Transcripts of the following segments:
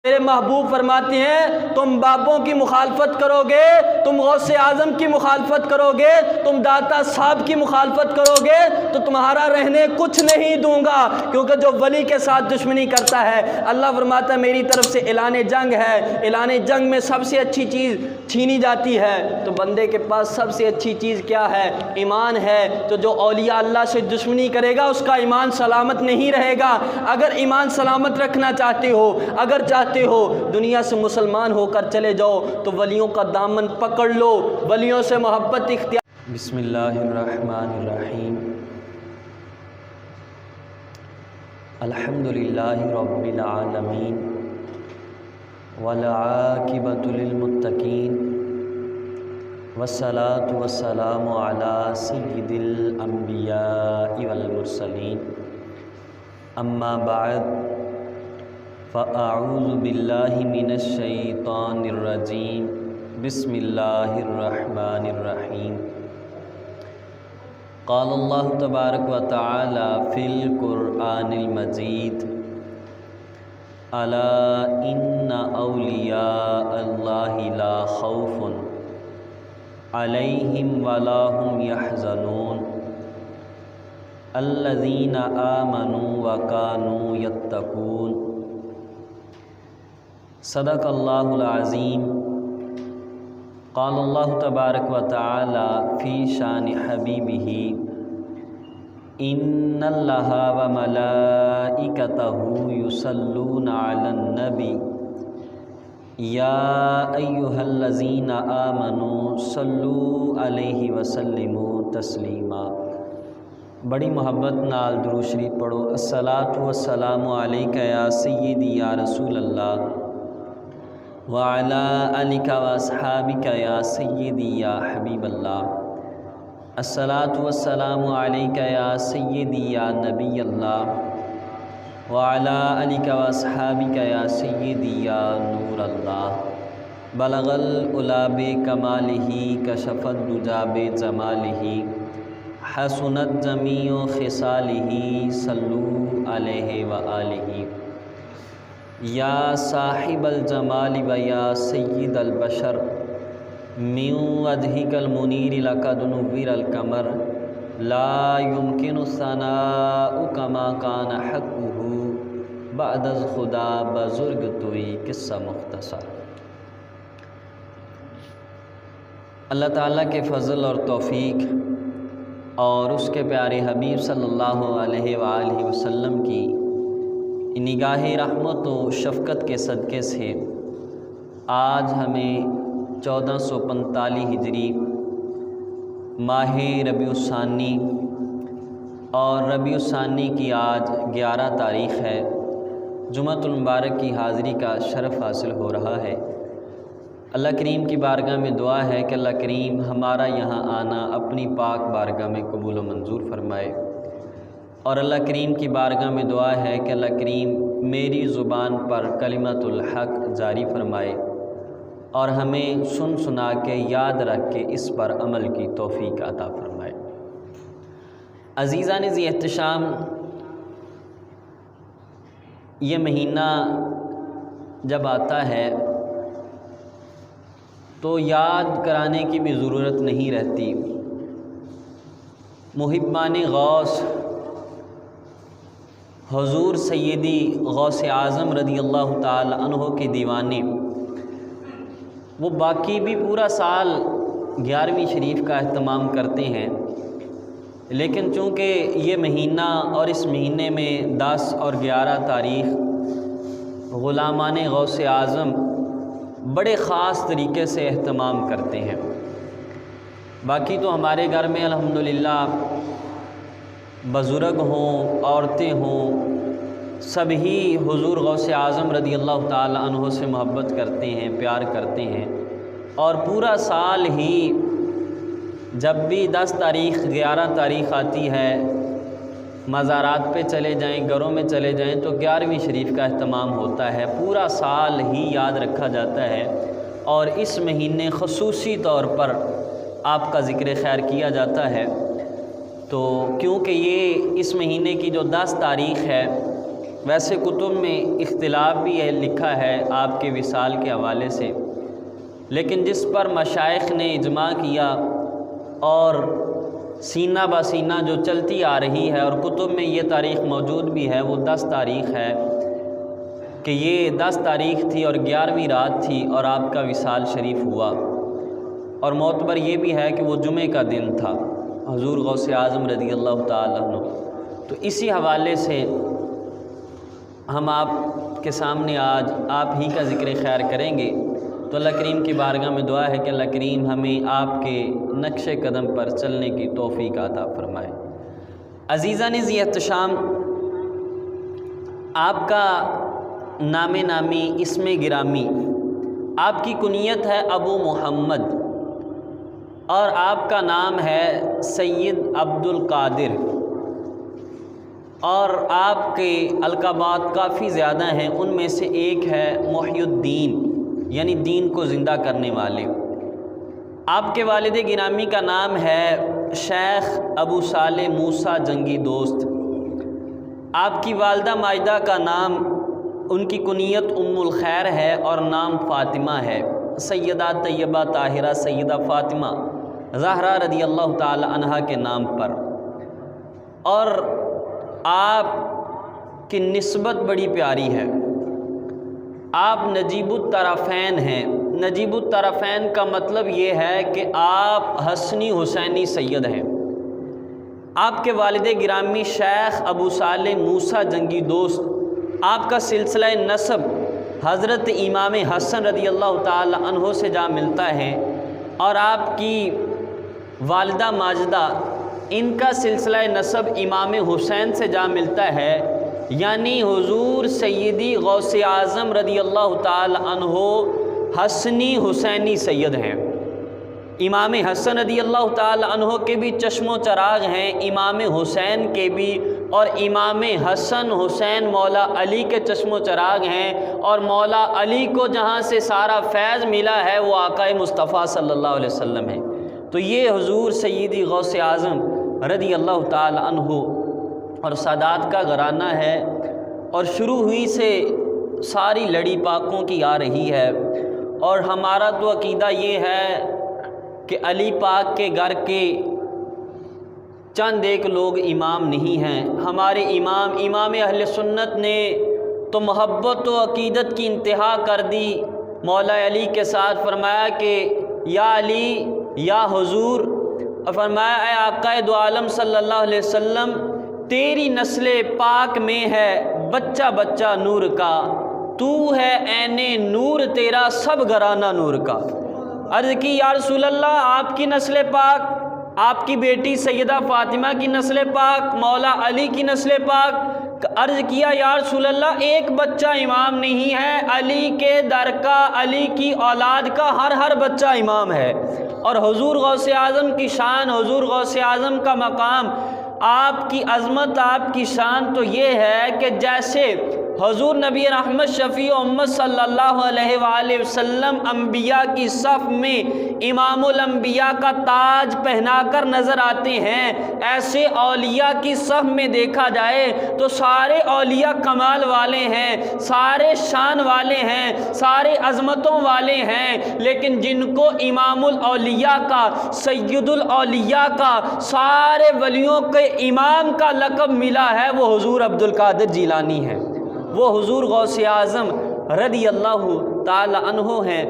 میرے محبوب فرماتے ہیں تم باپوں کی مخالفت کرو گے، تم غوث اعظم کی مخالفت کرو گے، تم داتا صاحب کی مخالفت کرو گے تو تمہارا رہنے کچھ نہیں دوں گا، کیونکہ جو ولی کے ساتھ دشمنی کرتا ہے اللہ فرماتا ہے میری طرف سے اعلان جنگ ہے، اعلان جنگ میں سب سے اچھی چیز چھینی جاتی ہے۔ تو بندے کے پاس سب سے اچھی چیز کیا ہے؟ ایمان ہے۔ تو جو اولیاء اللہ سے دشمنی کرے گا اس کا ایمان سلامت نہیں رہے گا۔ اگر ایمان سلامت رکھنا چاہتے ہو، اگر چاہتے ہو دنیا سے مسلمان ہو کر چلے جاؤ تو ولیوں کا دامن پکڑ لو، ولیوں سے محبت اختیار۔ بسم اللہ الرحمن الرحیم، الحمدللہ رب العالمین والعاقبۃ للمتقین والصلاة والسلام علی سید الانبیاء والمرسلین، اما بعد فاعوذ باللہ من الشیطان الرجیم، بسم اللہ الرحمن الرحیم۔ قال اللہ تبارک و تعالی فی القرآن المجید، الا ان اولیاء اللہ لا خوف علیہم ولا هم یحزنون الذین آمنوا وکانوا یتقون۔ صدق اللہ العظیم۔ قال اللہ تبارک و تعالی فی شان حبیبہ، ان اللہ و ملائکتہ یصلون علی النبی یا ایہا الذین آمنوا صلوا علیہ وسلموا تسلیما۔ بڑی محبت نال درود شریف پڑھو۔ الصلاۃ والسلام علیک یا سیدی یا رسول اللہ وعلی آلک واصحابک یا سیدی یا حبیب اللہ۔ الصلاۃ والسلام علیک یا سیدی یا نبی اللہ وعلی آلک واصحابک یا سیدی یا نور اللہ۔ بلغ العلا بکمالہ کشف الدجی بجمالہ حسنت جمیع خصالہ صلوا علیہ وآلہ۔ یا صاحب الجمال و یا سید البشر من وجہک المنیر لقد نور القمر لا يمکن الثناء کما کان حقہ بعد از خدا بزرگ توئی۔ قصہ مختصر۔ اللہ تعالیٰ کے فضل اور توفیق اور اس کے پیارے حبیب صلی اللہ علیہ وآلہ وسلم کی نگاہ رحمت و شفقت کے صدقے سے آج ہمیں 1445 ہجری ماہ ربیع الثانی اور ربیع الثانی کی آج 11 تاریخ ہے، جمعۃ المبارک کی حاضری کا شرف حاصل ہو رہا ہے۔ اللہ کریم کی بارگاہ میں دعا ہے کہ اللہ کریم ہمارا یہاں آنا اپنی پاک بارگاہ میں قبول و منظور فرمائے، اور اللہ کریم کی بارگاہ میں دعا ہے کہ اللہ کریم میری زبان پر کلمۃ الحق جاری فرمائے اور ہمیں سن سنا کے یاد رکھ کے اس پر عمل کی توفیق عطا فرمائے۔ عزیزان ذی احتشام، یہ مہینہ جب آتا ہے تو یاد کرانے کی بھی ضرورت نہیں رہتی۔ محبان غوث حضور سیدی غوث اعظم رضی اللہ تعالی عنہ کے دیوانے وہ باقی بھی پورا سال 11ویں شریف کا اہتمام کرتے ہیں، لیکن چونکہ یہ مہینہ اور اس مہینے میں 10 اور 11 تاریخ غلامان غوث اعظم بڑے خاص طریقے سے اہتمام کرتے ہیں۔ باقی تو ہمارے گھر میں الحمدللہ بزرگ ہوں، عورتیں ہوں، سبھی حضور غوث اعظم رضی اللہ تعالی عنہ سے محبت کرتے ہیں، پیار کرتے ہیں، اور پورا سال ہی جب بھی 10 تاریخ 11 تاریخ آتی ہے مزارات پہ چلے جائیں، گھروں میں چلے جائیں تو 11ویں شریف کا اہتمام ہوتا ہے، پورا سال ہی یاد رکھا جاتا ہے، اور اس مہینے خصوصی طور پر آپ کا ذکر خیر کیا جاتا ہے۔ تو کیونکہ یہ اس مہینے کی جو 10 تاریخ ہے ویسے کتب میں اختلاف بھی ہے لکھا ہے آپ کے وصال کے حوالے سے، لیکن جس پر مشائخ نے اجماع کیا اور سینہ بہ سینہ جو چلتی آ رہی ہے اور کتب میں یہ تاریخ موجود بھی ہے، وہ 10 تاریخ ہے کہ یہ 10 تاریخ تھی اور 11ویں رات تھی اور آپ کا وصال شریف ہوا، اور معتبر یہ بھی ہے کہ وہ جمعہ کا دن تھا حضور غوث اعظم رضی اللہ تعالیٰ عنہ۔ تو اسی حوالے سے ہم آپ کے سامنے آج آپ ہی کا ذکر خیر کریں گے، تو اللہ کریم کی بارگاہ میں دعا ہے کہ اللہ کریم ہمیں آپ کے نقش قدم پر چلنے کی توفیق عطا فرمائے۔ عزیزان ذی احتشام، آپ کا نام نامی اسم گرامی، آپ کی کنیت ہے ابو محمد اور آپ کا نام ہے سید عبد القادر، اور آپ کے القابات کافی زیادہ ہیں، ان میں سے ایک ہے محی الدین، یعنی دین کو زندہ کرنے والے۔ آپ کے والد گرامی کا نام ہے شیخ ابو صالح موسیٰ جنگی دوست۔ آپ کی والدہ ماجدہ کا نام، ان کی کنیت ام الخیر ہے اور نام فاطمہ ہے، سیدہ طیبہ طاہرہ سیدہ فاطمہ زہرا رضی اللہ تعالی عنہا کے نام پر۔ اور آپ کی نسبت بڑی پیاری ہے، آپ نجیب الطرفین ہیں۔ نجیب الطرفین کا مطلب یہ ہے کہ آپ حسنی حسینی سید ہیں۔ آپ کے والد گرامی شیخ ابو صالح موسیٰ جنگی دوست، آپ کا سلسلہ نسب حضرت امام حسن رضی اللہ تعالی عنہ سے جا ملتا ہے، اور آپ کی والدہ ماجدہ، ان کا سلسلہ نسب امام حسین سے جا ملتا ہے، یعنی حضور سیدی غوث اعظم رضی اللہ تعالی عنہ حسنی حسینی سید ہیں۔ امام حسن رضی اللہ تعالی عنہ کے بھی چشم و چراغ ہیں، امام حسین کے بھی، اور امام حسن حسین مولا علی کے چشم و چراغ ہیں، اور مولا علی کو جہاں سے سارا فیض ملا ہے وہ آقا مصطفیٰ صلی اللہ علیہ وسلم ہے۔ تو یہ حضور سیدی غوث اعظم رضی اللہ تعالی عنہ اور سادات کا گھرانہ ہے، اور شروع ہوئی سے ساری لڑی پاکوں کی آ رہی ہے، اور ہمارا تو عقیدہ یہ ہے کہ علی پاک کے گھر کے چند ایک لوگ امام نہیں ہیں، ہمارے امام اہل سنت نے تو محبت و عقیدت کی انتہا کر دی، مولا علی کے ساتھ فرمایا کہ یا علی یا حضور، اور فرمایا اے آقا دو عالم صلی اللہ علیہ وسلم، تیری نسل پاک میں ہے بچہ بچہ نور کا، تو ہے عین نور تیرا سب گھرانہ نور کا۔ عرض کی یا رسول اللہ، آپ کی نسل پاک، آپ کی بیٹی سیدہ فاطمہ کی نسل پاک، مولا علی کی نسل پاک۔ عرض کیا یا رسول اللہ، ایک بچہ امام نہیں ہے، علی کے در کا، علی کی اولاد کا ہر بچہ امام ہے۔ اور حضور غوث اعظم کی شان، حضور غوث اعظم کا مقام، آپ کی عظمت، آپ کی شان تو یہ ہے کہ جیسے حضور نبی رحمت شفیع امت صلی اللہ علیہ وآلہ وسلم انبیاء کی صف میں امام الانبیاء کا تاج پہنا کر نظر آتے ہیں، ایسے اولیاء کی صف میں دیکھا جائے تو سارے اولیاء کمال والے ہیں، سارے شان والے ہیں، سارے عظمتوں والے ہیں، لیکن جن کو امام الاولیاء کا، سید الاولیاء کا، سارے ولیوں کے امام کا لقب ملا ہے، وہ حضور عبد القادر جیلانی ہے، وہ حضور غوث اعظم رضی اللہ تعالی عنہ ہیں۔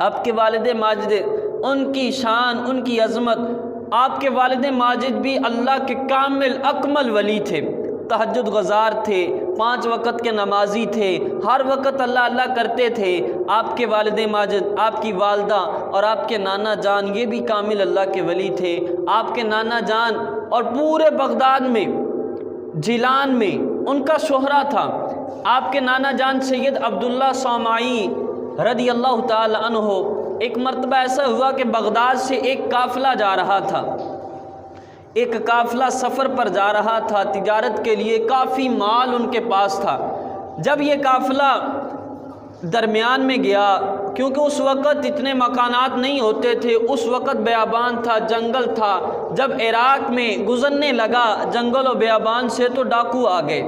آپ کے والد ماجد، ان کی شان، ان کی عظمت، آپ کے والد ماجد بھی اللہ کے کامل اکمل ولی تھے، تہجد گزار تھے، 5 وقت کے نمازی تھے، ہر وقت اللہ اللہ کرتے تھے۔ آپ کے والد ماجد، آپ کی والدہ اور آپ کے نانا جان یہ بھی کامل اللہ کے ولی تھے۔ آپ کے نانا جان اور پورے بغداد میں، جیلان میں ان کا شہرہ تھا۔ آپ کے نانا جان سید عبداللہ صومعی رضی اللہ تعالی عنہ، ایک مرتبہ ایسا ہوا کہ بغداد سے ایک قافلہ جا رہا تھا، ایک قافلہ سفر پر جا رہا تھا تجارت کے لیے، کافی مال ان کے پاس تھا۔ جب یہ قافلہ درمیان میں گیا، کیونکہ اس وقت اتنے مکانات نہیں ہوتے تھے، اس وقت بیابان تھا، جنگل تھا، جب عراق میں گزرنے لگا جنگل و بیابان سے تو ڈاکو آ گئے۔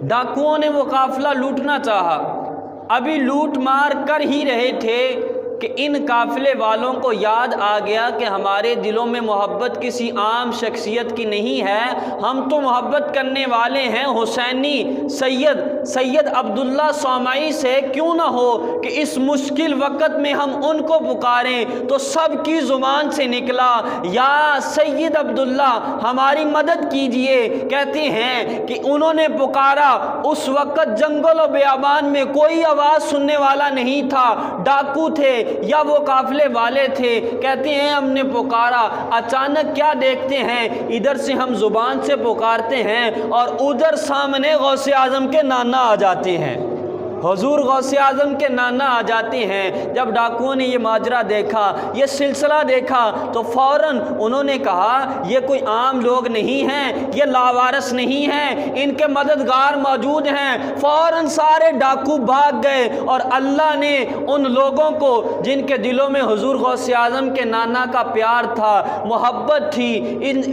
ڈاکوؤں نے وہ قافلہ لوٹنا چاہا، ابھی لوٹ مار کر ہی رہے تھے کہ ان قافلے والوں کو یاد آ گیا کہ ہمارے دلوں میں محبت کسی عام شخصیت کی نہیں ہے، ہم تو محبت کرنے والے ہیں حسینی سید عبداللہ صومعی سے، کیوں نہ ہو کہ اس مشکل وقت میں ہم ان کو پکاریں۔ تو سب کی زبان سے نکلا یا سید عبداللہ ہماری مدد کیجئے۔ کہتے ہیں کہ انہوں نے پکارا، اس وقت جنگل و بیابان میں کوئی آواز سننے والا نہیں تھا، ڈاکو تھے یا وہ قافلے والے تھے۔ کہتے ہیں ہم نے پکارا، اچانک کیا دیکھتے ہیں، ادھر سے ہم زبان سے پکارتے ہیں اور ادھر سامنے غوث اعظم کے نانا آ جاتے ہیں، حضور غوث اعظم کے نانا آ جاتے ہیں۔ جب ڈاکوؤں نے یہ ماجرا دیکھا، یہ سلسلہ دیکھا، تو فوراً انہوں نے کہا یہ کوئی عام لوگ نہیں ہیں، یہ لاوارث نہیں ہیں، ان کے مددگار موجود ہیں۔ فوراً سارے ڈاکو بھاگ گئے اور اللہ نے ان لوگوں کو جن کے دلوں میں حضور غوث اعظم کے نانا کا پیار تھا، محبت تھی،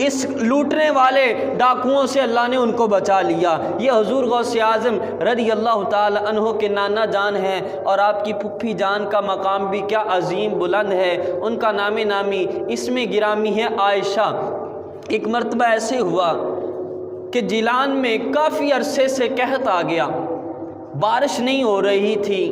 اس لوٹنے والے ڈاکوؤں سے اللہ نے ان کو بچا لیا۔ یہ حضور غوث اعظم رضی اللہ تعالی عنہ کے نانا جان ہیں، اور آپ کی پھپھی جان کا مقام بھی کیا عظیم بلند ہے، ان کا نام نامی اس میں گرامی ہے عائشہ۔ ایک مرتبہ ایسے ہوا کہ جیلان میں کافی عرصے سے قحط آ گیا، بارش نہیں ہو رہی تھی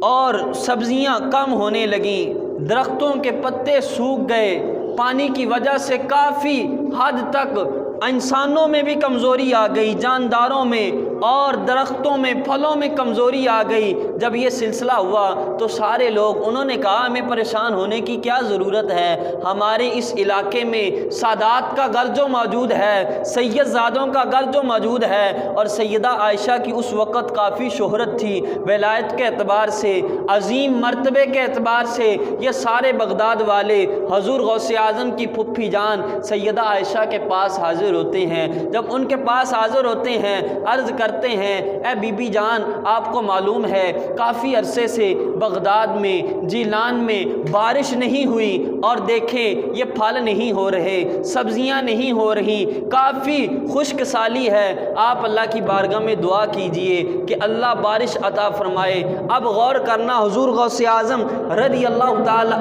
اور سبزیاں کم ہونے لگیں، درختوں کے پتے سوکھ گئے، پانی کی وجہ سے کافی حد تک انسانوں میں بھی کمزوری آ گئی، جانداروں میں اور درختوں میں، پھلوں میں کمزوری آ گئی۔ جب یہ سلسلہ ہوا تو سارے لوگ، انہوں نے کہا ہمیں پریشان ہونے کی کیا ضرورت ہے، ہمارے اس علاقے میں سادات کا گھر جو موجود ہے، سید زادوں کا گھر جو موجود ہے، اور سیدہ عائشہ کی اس وقت کافی شہرت تھی، ولایت کے اعتبار سے، عظیم مرتبے کے اعتبار سے، یہ سارے بغداد والے حضور غوث اعظم کی پھپھی جان سیدہ عائشہ کے پاس حاضر ہوتے ہیں۔ جب ان کے پاس حاضر ہوتے ہیں، عرض کرتے ہیں اے بی بی جان، آپ کو معلوم ہے کافی عرصے سے بغداد میں، جیلان میں بارش نہیں ہوئی، اور دیکھیں یہ پھل نہیں ہو رہے، سبزیاں نہیں ہو رہی، کافی خشک سالی ہے، آپ اللہ کی بارگاہ میں دعا کیجئے کہ اللہ بارش عطا فرمائے۔ اب غور کرنا، حضور غوث اعظم رضی اللہ تعالی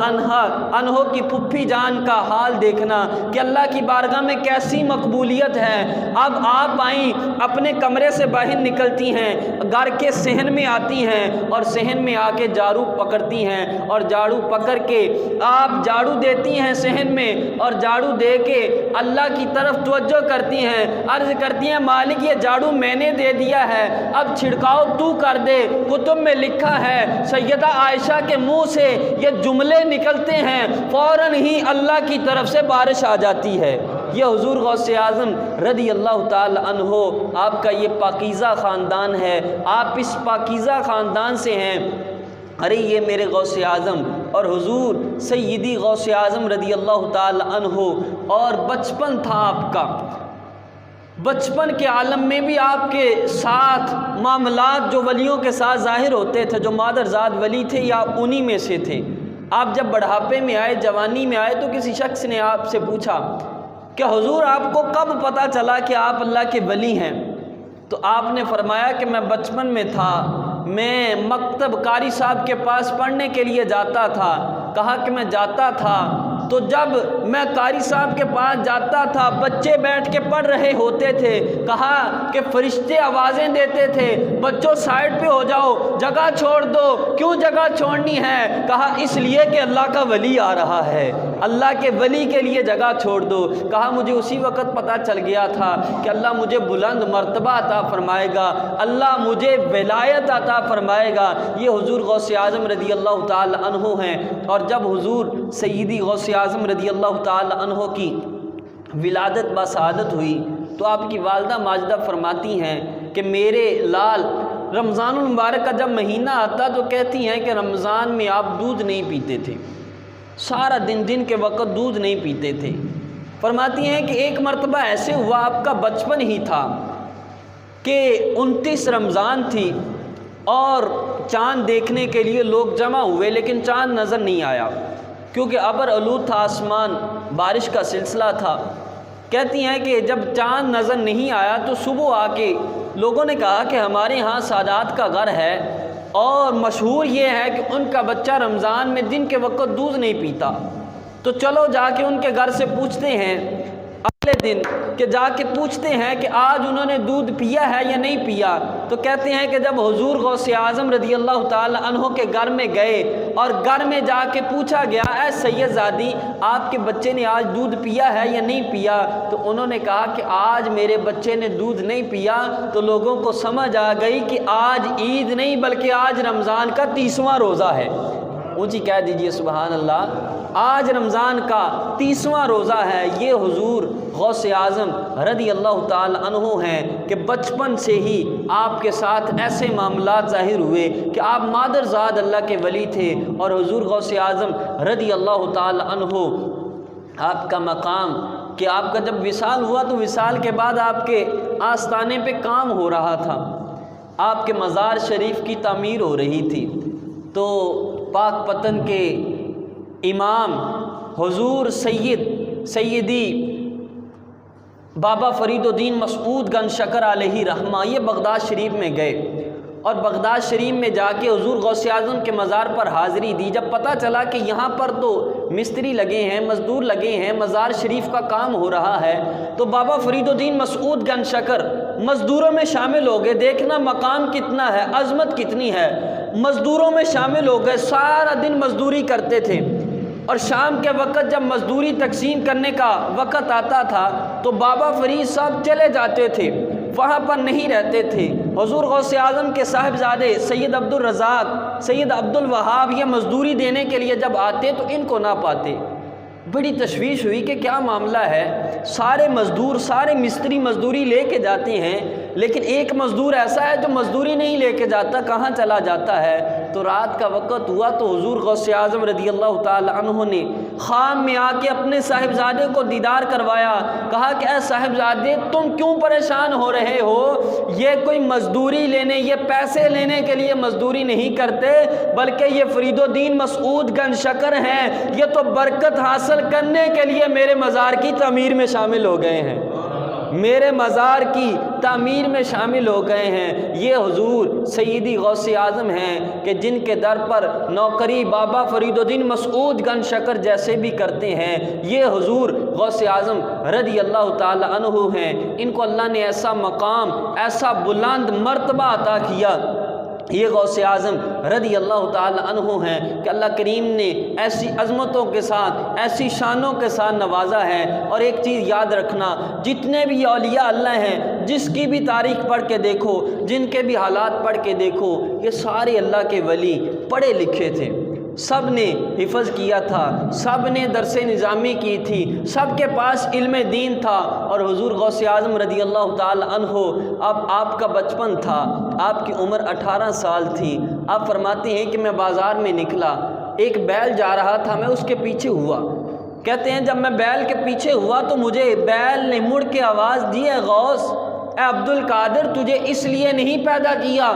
عنہ کی پھپھی جان کا حال دیکھنا کہ اللہ کی بارگاہ میں کیسی مقبولیت ہے۔ اب آپ آئیں، اپنے کمرے سے باہر نکلتی ہیں، گھر کے صحن میں آتی ہیں اور صحن میں آ کے جھاڑو پکڑتی ہیں، اور جھاڑو پکڑ کے آپ جھاڑو دیتی ہیں صحن میں، اور جھاڑو دے کے اللہ کی طرف توجہ کرتی ہیں، عرض کرتی ہیں مالک یہ جھاڑو میں نے دے دیا ہے، اب چھڑکاؤ تو کر دے۔ کتب میں لکھا ہے سیدہ عائشہ کے منہ سے یہ جملے نکلتے ہیں، فوراً ہی اللہ کی طرف سے بارش آ جاتی ہے۔ یہ حضور غوث اعظم رضی اللہ تعالی عنہ، آپ کا یہ پاکیزہ خاندان ہے، آپ اس پاکیزہ خاندان سے ہیں۔ ارے یہ میرے غوث اعظم اور حضور سیدی غوث اعظم رضی اللہ تعالی عنہ، اور بچپن تھا آپ کا، بچپن کے عالم میں بھی آپ کے ساتھ معاملات جو ولیوں کے ساتھ ظاہر ہوتے تھے، جو مادرزاد ولی تھے یا انہی میں سے تھے۔ آپ جب بڑھاپے میں آئے، جوانی میں آئے، تو کسی شخص نے آپ سے پوچھا کہ حضور آپ کو کب پتہ چلا کہ آپ اللہ کے ولی ہیں؟ تو آپ نے فرمایا کہ میں بچپن میں تھا، میں مکتب قاری صاحب کے پاس پڑھنے کے لیے جاتا تھا۔ کہا کہ میں جاتا تھا تو جب میں قاری صاحب کے پاس جاتا تھا، بچے بیٹھ کے پڑھ رہے ہوتے تھے، کہا کہ فرشتے آوازیں دیتے تھے بچوں سائڈ پہ ہو جاؤ، جگہ چھوڑ دو۔ کیوں جگہ چھوڑنی ہے؟ کہا اس لیے کہ اللہ کا ولی آ رہا ہے، اللہ کے ولی کے لیے جگہ چھوڑ دو۔ کہا مجھے اسی وقت پتہ چل گیا تھا کہ اللہ مجھے بلند مرتبہ عطا فرمائے گا، اللہ مجھے ولایت عطا فرمائے گا۔ یہ حضور غوث اعظم رضی اللہ تعالی عنہ ہیں۔ اور جب حضور سیدی غوث اعظم رضی اللہ تعالی عنہ کی ولادت بسعادت ہوئی تو آپ کی والدہ ماجدہ فرماتی ہیں کہ میرے لال رمضان المبارک کا جب مہینہ آتا تو کہتی ہیں کہ رمضان میں آپ دودھ نہیں پیتے تھے، سارا دن کے وقت دودھ نہیں پیتے تھے۔ فرماتی ہیں کہ ایک مرتبہ ایسے ہوا، آپ کا بچپن ہی تھا کہ 29 رمضان تھی اور چاند دیکھنے کے لیے لوگ جمع ہوئے، لیکن چاند نظر نہیں آیا کیونکہ ابر آلود تھا آسمان، بارش کا سلسلہ تھا۔ کہتی ہیں کہ جب چاند نظر نہیں آیا تو صبح آ کے لوگوں نے کہا کہ ہمارے ہاں سادات کا گھر ہے اور مشہور یہ ہے کہ ان کا بچہ رمضان میں دن کے وقت دودھ نہیں پیتا، تو چلو جا کے ان کے گھر سے پوچھتے ہیں اگلے دن کہ جا کے پوچھتے ہیں کہ آج انہوں نے دودھ پیا ہے یا نہیں پیا۔ تو کہتے ہیں کہ جب حضور غوث اعظم رضی اللہ تعالی عنہ کے گھر میں گئے اور گھر میں جا کے پوچھا گیا اے سید زادی آپ کے بچے نے آج دودھ پیا ہے یا نہیں پیا، تو انہوں نے کہا کہ آج میرے بچے نے دودھ نہیں پیا، تو لوگوں کو سمجھ آ گئی کہ آج عید نہیں بلکہ آج رمضان کا 30واں روزہ ہے۔ اونچی کہہ دیجئے سبحان اللہ، آج رمضان کا 30واں روزہ ہے۔ یہ حضور غوث اعظم رضی اللہ تعالی عنہ ہیں کہ بچپن سے ہی آپ کے ساتھ ایسے معاملات ظاہر ہوئے کہ آپ مادرزاد اللہ کے ولی تھے، اور حضور غوث اعظم رضی اللہ تعالی عنہ آپ کا مقام کہ آپ کا جب وصال ہوا تو وصال کے بعد آپ کے آستانے پہ کام ہو رہا تھا، آپ کے مزار شریف کی تعمیر ہو رہی تھی، تو پاک پتن کے امام حضور سیدی بابا فرید الدین مسعود گنج شکر علیہ رحمہ یہ بغداد شریف میں گئے، اور بغداد شریف میں جا کے حضور غوث اعظم کے مزار پر حاضری دی۔ جب پتہ چلا کہ یہاں پر تو مستری لگے ہیں، مزدور لگے ہیں، مزار شریف کا کام ہو رہا ہے، تو بابا فرید الدین مسعود گنج شکر مزدوروں میں شامل ہو گئے۔ دیکھنا مقام کتنا ہے، عظمت کتنی ہے، مزدوروں میں شامل ہو گئے، سارا دن مزدوری کرتے تھے، اور شام کے وقت جب مزدوری تقسیم کرنے کا وقت آتا تھا تو بابا فرید صاحب چلے جاتے تھے، وہاں پر نہیں رہتے تھے۔ حضور غوث اعظم کے صاحبزادے سید عبد الرزاق، سید عبد الوہاب یہ مزدوری دینے کے لیے جب آتے تو ان کو نہ پاتے۔ بڑی تشویش ہوئی کہ کیا معاملہ ہے، سارے مزدور سارے مستری مزدوری لے کے جاتے ہیں لیکن ایک مزدور ایسا ہے جو مزدوری نہیں لے کے جاتا، کہاں چلا جاتا ہے؟ تو رات کا وقت ہوا تو حضور غوث اعظم رضی اللہ تعالی عنہ نے خام میں آ کے اپنے صاحبزادے کو دیدار کروایا، کہا کہ اے صاحبزادے تم کیوں پریشان ہو رہے ہو؟ یہ کوئی مزدوری لینے، یہ پیسے لینے کے لیے مزدوری نہیں کرتے، بلکہ یہ فرید الدین مسعود گنج شکر ہیں، یہ تو برکت حاصل کرنے کے لیے میرے مزار کی تعمیر میں شامل ہو گئے ہیں، میرے مزار کی تعمیر میں شامل ہو گئے ہیں۔ یہ حضور سیدی غوث اعظم ہیں کہ جن کے در پر نوکری بابا فرید الدین مسعود گنج شکر جیسے بھی کرتے ہیں، یہ حضور غوث اعظم رضی اللہ تعالی عنہ ہیں۔ ان کو اللہ نے ایسا مقام، ایسا بلند مرتبہ عطا کیا، یہ غوث اعظم رضی اللہ تعالی عنہ ہیں کہ اللہ کریم نے ایسی عظمتوں کے ساتھ، ایسی شانوں کے ساتھ نوازا ہے۔ اور ایک چیز یاد رکھنا، جتنے بھی اولیاء اللہ ہیں، جس کی بھی تاریخ پڑھ کے دیکھو، جن کے بھی حالات پڑھ کے دیکھو، یہ سارے اللہ کے ولی پڑھے لکھے تھے، سب نے حفظ کیا تھا، سب نے درس نظامی کی تھی، سب کے پاس علم دین تھا۔ اور حضور غوث اعظم رضی اللہ تعالی عنہ، اب آپ کا بچپن تھا، آپ کی عمر 18 سال تھی، آپ فرماتے ہیں کہ میں بازار میں نکلا، ایک بیل جا رہا تھا، میں اس کے پیچھے ہوا۔ کہتے ہیں جب میں بیل کے پیچھے ہوا تو مجھے بیل نے مڑ کے آواز دی، اے غوث، اے عبد القادر، تجھے اس لیے نہیں پیدا کیا،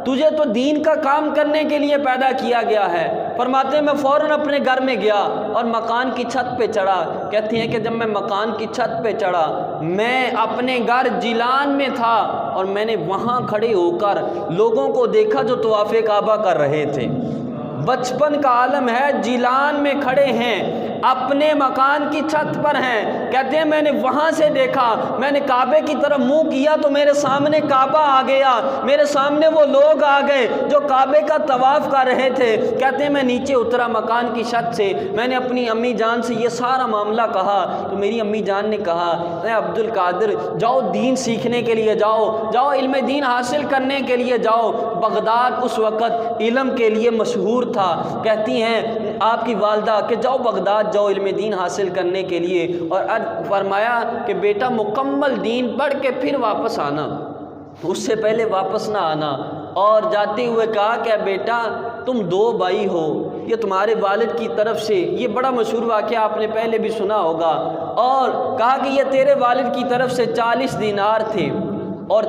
تجھے تو دین کا کام کرنے کے لیے پیدا کیا گیا ہے۔ فرماتے ہیں میں فوراً اپنے گھر میں گیا اور مکان کی چھت پہ چڑھا۔ کہتے ہیں کہ جب میں مکان کی چھت پہ چڑھا، میں اپنے گھر جیلان میں تھا اور میں نے وہاں کھڑے ہو کر لوگوں کو دیکھا جو طواف کعبہ کر رہے تھے۔ بچپن کا عالم ہے، جیلان میں کھڑے ہیں، اپنے مکان کی چھت پر ہیں۔ کہتے ہیں میں نے وہاں سے دیکھا، میں نے کعبے کی طرف منہ کیا تو میرے سامنے کعبہ آ گیا، میرے سامنے وہ لوگ آ گئے جو کعبے کا طواف کر رہے تھے۔ کہتے ہیں میں نیچے اترا مکان کی چھت سے، میں نے اپنی امی جان سے یہ سارا معاملہ کہا تو میری امی جان نے کہا اے عبد القادر جاؤ دین سیکھنے کے لیے جاؤ علم دین حاصل کرنے کے لیے جاؤ۔ بغداد اس وقت علم کے لیے مشہور تھا۔ کہتی ہیں آپ کی والدہ کہ جاؤ بغداد جاؤ علم دین حاصل کرنے کے لیے، اور فرمایا کہ بیٹا مکمل دین پڑھ کے پھر واپس آنا، اس سے پہلے واپس نہ آنا۔ اور جاتے ہوئے کہا کہ بیٹا تم 2 بھائی ہو، یہ تمہارے والد کی طرف سے، یہ بڑا مشہور واقعہ آپ نے پہلے بھی سنا ہوگا، اور کہا کہ یہ تیرے والد کی طرف سے 40 دینار تھے اور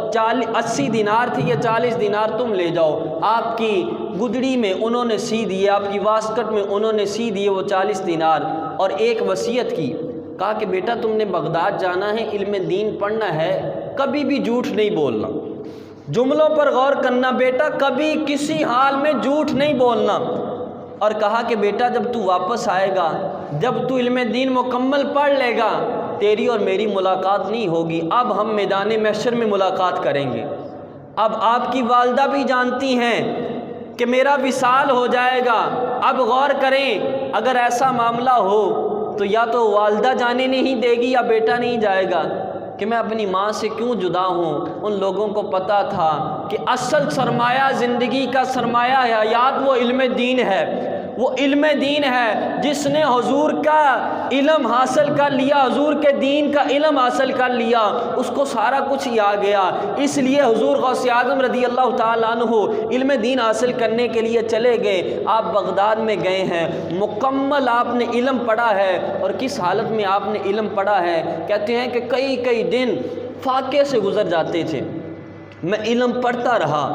80 دینار تھی، یہ 40 دینار تم لے جاؤ۔ آپ کی گدڑی میں انہوں نے سی دیے، آپ کی واسکٹ میں انہوں نے سی دیے وہ 40 دینار، اور ایک وصیت کی، کہا کہ بیٹا تم نے بغداد جانا ہے، علم دین پڑھنا ہے، کبھی بھی جھوٹ نہیں بولنا، جملوں پر غور کرنا، بیٹا کبھی کسی حال میں جھوٹ نہیں بولنا۔ اور کہا کہ بیٹا جب تو واپس آئے گا، جب تو علم دین مکمل پڑھ لے گا، تیری اور میری ملاقات نہیں ہوگی، اب ہم میدان محشر میں ملاقات کریں گے۔ اب آپ کی والدہ بھی جانتی ہیں کہ میرا وصال ہو جائے گا۔ اب غور کریں، اگر ایسا معاملہ ہو تو یا تو والدہ جانے نہیں دے گی یا بیٹا نہیں جائے گا کہ میں اپنی ماں سے کیوں جدا ہوں۔ ان لوگوں کو پتہ تھا کہ اصل سرمایہ، زندگی کا سرمایہ حیات وہ علم دین ہے، وہ علم دین ہے۔ جس نے حضور کا علم حاصل کر لیا، حضور کے دین کا علم حاصل کر لیا، اس کو سارا کچھ ہی آ گیا۔ اس لیے حضور غوث اعظم رضی اللہ تعالیٰ عنہ علم دین حاصل کرنے کے لیے چلے گئے۔ آپ بغداد میں گئے ہیں، مکمل آپ نے علم پڑھا ہے۔ اور کس حالت میں آپ نے علم پڑھا ہے؟ کہتے ہیں کہ کئی دن فاقے سے گزر جاتے تھے، میں علم پڑھتا رہا۔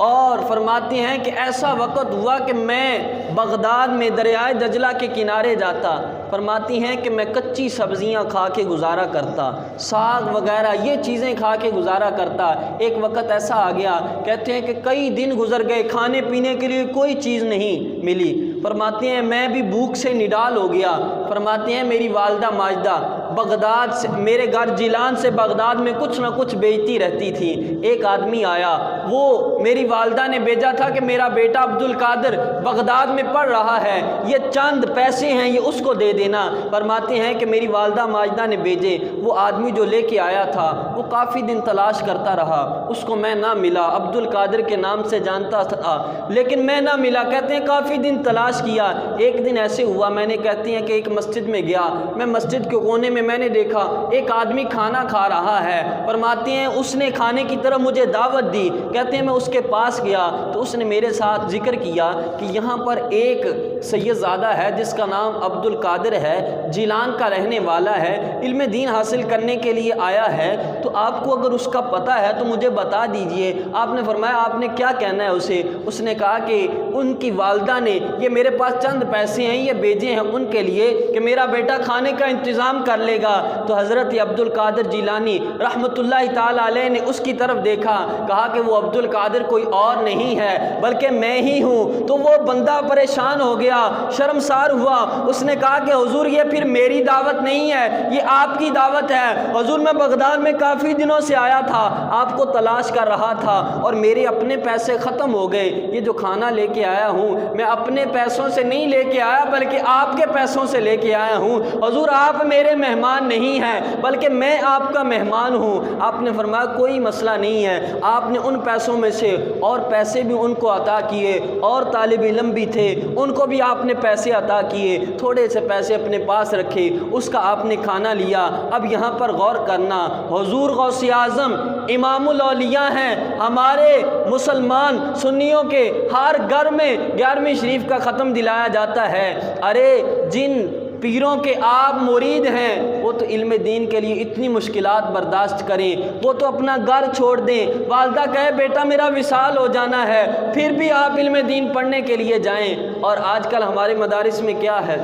اور فرماتے ہیں کہ ایسا وقت ہوا کہ میں بغداد میں دریائے دجلہ کے کنارے جاتا، فرماتی ہیں کہ میں کچی سبزیاں کھا کے گزارا کرتا، ساگ وغیرہ یہ چیزیں کھا کے گزارا کرتا۔ ایک وقت ایسا آ گیا، کہتے ہیں کہ کئی دن گزر گئے، کھانے پینے کے لیے کوئی چیز نہیں ملی۔ فرماتے ہیں میں بھی بھوک سے نڈال ہو گیا۔ فرماتے ہیں میری والدہ ماجدہ بغداد سے، میرے گھر جیلان سے بغداد میں کچھ نہ کچھ بیچتی رہتی تھی۔ ایک آدمی آیا، وہ میری والدہ نے بھیجا تھا کہ میرا بیٹا عبد القادر بغداد میں پڑھ رہا ہے، یہ چند پیسے ہیں، یہ اس کو دے دینا۔ فرماتے ہیں کہ میری والدہ ماجدہ نے بھیجے۔ وہ آدمی جو لے کے آیا تھا وہ کافی دن تلاش کرتا رہا، اس کو میں نہ ملا۔ عبد القادر کے نام سے جانتا تھا لیکن میں نہ ملا۔ کہتے ہیں کافی دن تلاش کیا۔ ایک دن ایسے ہوا، میں نے کہتی ہیں کہ ایک مسجد میں گیا، میں مسجد کے کونے میں میں نے دیکھا ایک آدمی کھانا کھا رہا ہے۔ فرماتے ہیں اس نے کھانے کی طرف مجھے دعوت دی۔ کہتے ہیں میں اس کے پاس گیا تو اس نے میرے ساتھ ذکر کیا کہ یہاں پر ایک سید زادہ ہے جس کا نام عبد القادر ہے، جیلان کا رہنے والا ہے، علم دین حاصل کرنے کے لیے آیا ہے، تو آپ کو اگر اس کا پتہ ہے تو مجھے بتا دیجئے۔ آپ نے فرمایا آپ نے کیا کہنا ہے اسے؟ اس نے کہا کہ ان کی والدہ نے یہ میرے پاس چند پیسے ہیں یہ بھیجے ہیں ان کے لیے کہ میرا بیٹا کھانے کا انتظام کر لے گا۔ تو حضرت عبد القادر جیلانی رحمۃ اللہ تعالی علیہ نے اس کی طرف دیکھا، کہا کہ وہ عبد القادر کوئی اور نہیں ہے بلکہ میں ہی ہوں۔ تو وہ بندہ پریشان ہو گیا، شرمسار ہوا۔ اس نے کہا کہ حضور یہ پھر میری دعوت نہیں ہے، یہ آپ کی دعوت ہے۔ حضور میں بغداد میں کافی دنوں سے آیا تھا، آپ کو تلاش کر رہا تھا اور میرے اپنے پیسے ختم ہو گئے۔ یہ جو کھانا لے کے آیا ہوں میں اپنے پیسوں سے نہیں لے کے آیا بلکہ آپ کے پیسوں سے لے کے آیا ہوں۔ حضور آپ میرے مہمان نہیں ہیں بلکہ میں آپ کا مہمان ہوں۔ آپ نے فرمایا کوئی مسئلہ نہیں ہے۔ آپ نے ان پیسوں میں سے اور پیسے بھی ان کو عطا کیے، اور طالب علم بھی تھے ان کو بھی آپ نے پیسے عطا کیے، تھوڑے سے پیسے اپنے پاس رکھے، اس کا آپ نے کھانا لیا۔ اب یہاں پر غور کرنا، حضور غوث اعظم امام الاولیاء ہیں۔ ہمارے مسلمان سنیوں کے ہر گھر میں 11ویں شریف کا ختم دلایا جاتا ہے۔ ارے جن پیروں کے آپ مرید ہیں وہ تو علم دین کے لیے اتنی مشکلات برداشت کریں، وہ تو اپنا گھر چھوڑ دیں، والدہ کہے بیٹا میرا وصال ہو جانا ہے، پھر بھی آپ علم دین پڑھنے کے لیے جائیں۔ اور آج کل ہمارے مدارس میں کیا ہے،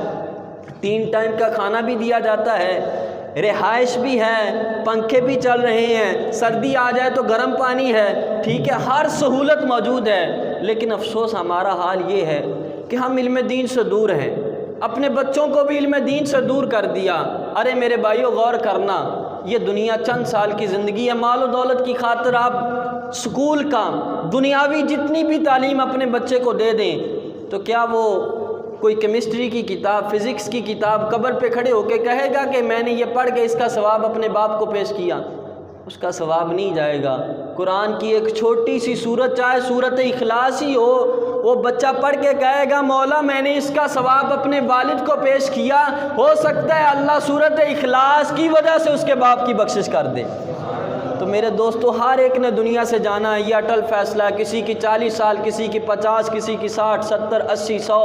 3 ٹائم کا کھانا بھی دیا جاتا ہے، رہائش بھی ہے، پنکھے بھی چل رہے ہیں، سردی آ جائے تو گرم پانی ہے، ٹھیک ہے، ہر سہولت موجود ہے۔ لیکن افسوس ہمارا حال یہ ہے کہ ہم علم دین سے دور ہیں، اپنے بچوں کو بھی علم دین سے دور کر دیا۔ ارے میرے بھائیو غور کرنا، یہ دنیا چند سال کی زندگی ہے، مال و دولت کی خاطر آپ سکول کا دنیاوی جتنی بھی تعلیم اپنے بچے کو دے دیں تو کیا وہ کوئی کیمسٹری کی کتاب، فزکس کی کتاب قبر پہ کھڑے ہو کے کہے گا کہ میں نے یہ پڑھ کے اس کا ثواب اپنے باپ کو پیش کیا؟ اس کا ثواب نہیں جائے گا۔ قرآن کی ایک چھوٹی سی سورت، چاہے سورت اخلاص ہی ہو، وہ بچہ پڑھ کے کہے گا مولا میں نے اس کا ثواب اپنے والد کو پیش کیا، ہو سکتا ہے اللہ سورت اخلاص کی وجہ سے اس کے باپ کی بخشش کر دے۔ تو میرے دوستو ہر ایک نے دنیا سے جانا ہے، یہ اٹل فیصلہ ہے، کسی کی 40 سال، کسی کی 50، کسی کی 60، 70، 80، 100،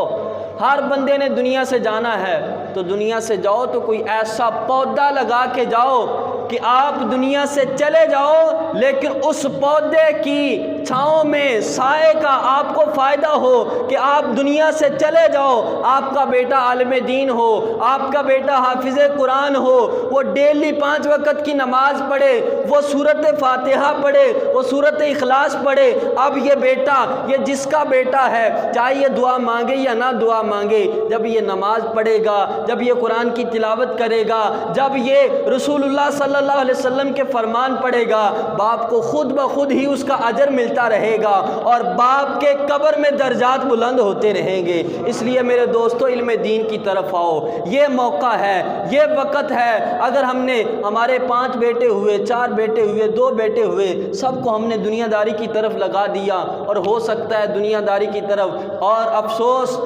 ہر بندے نے دنیا سے جانا ہے۔ تو دنیا سے جاؤ تو کوئی ایسا پودا لگا کے جاؤ کہ آپ دنیا سے چلے جاؤ لیکن اس پودے کی چھاؤں میں سائے کا آپ کو فائدہ ہو کہ آپ دنیا سے چلے جاؤ، آپ کا بیٹا عالم دین ہو، آپ کا بیٹا حافظ قرآن ہو، وہ ڈیلی 5 وقت کی نماز پڑھے، وہ سورۃ فاتحہ پڑھے، وہ سورۃ اخلاص پڑھے۔ اب یہ بیٹا، یہ جس کا بیٹا ہے، چاہے یہ دعا مانگے یا نہ دعا مانگے، جب یہ نماز پڑھے گا، جب یہ قرآن کی تلاوت کرے گا، جب یہ رسول اللہ صلی اللہ علیہ وسلم کے فرمان پڑھے گا، باپ کو خود بخود ہی اس کا اجر ملتا رہے گا اور باپ کے قبر میں درجات بلند ہوتے رہیں گے۔ اس لیے میرے دوستو، علم دین کی طرف آؤ، یہ موقع ہے، یہ وقت ہے۔ اگر ہم نے ہمارے 5 بیٹے ہوئے، 4 بیٹے ہوئے، 2 بیٹے ہوئے، سب کو ہم نے دنیا داری کی طرف لگا دیا، اور ہو سکتا ہے دنیا داری کی طرف، اور افسوس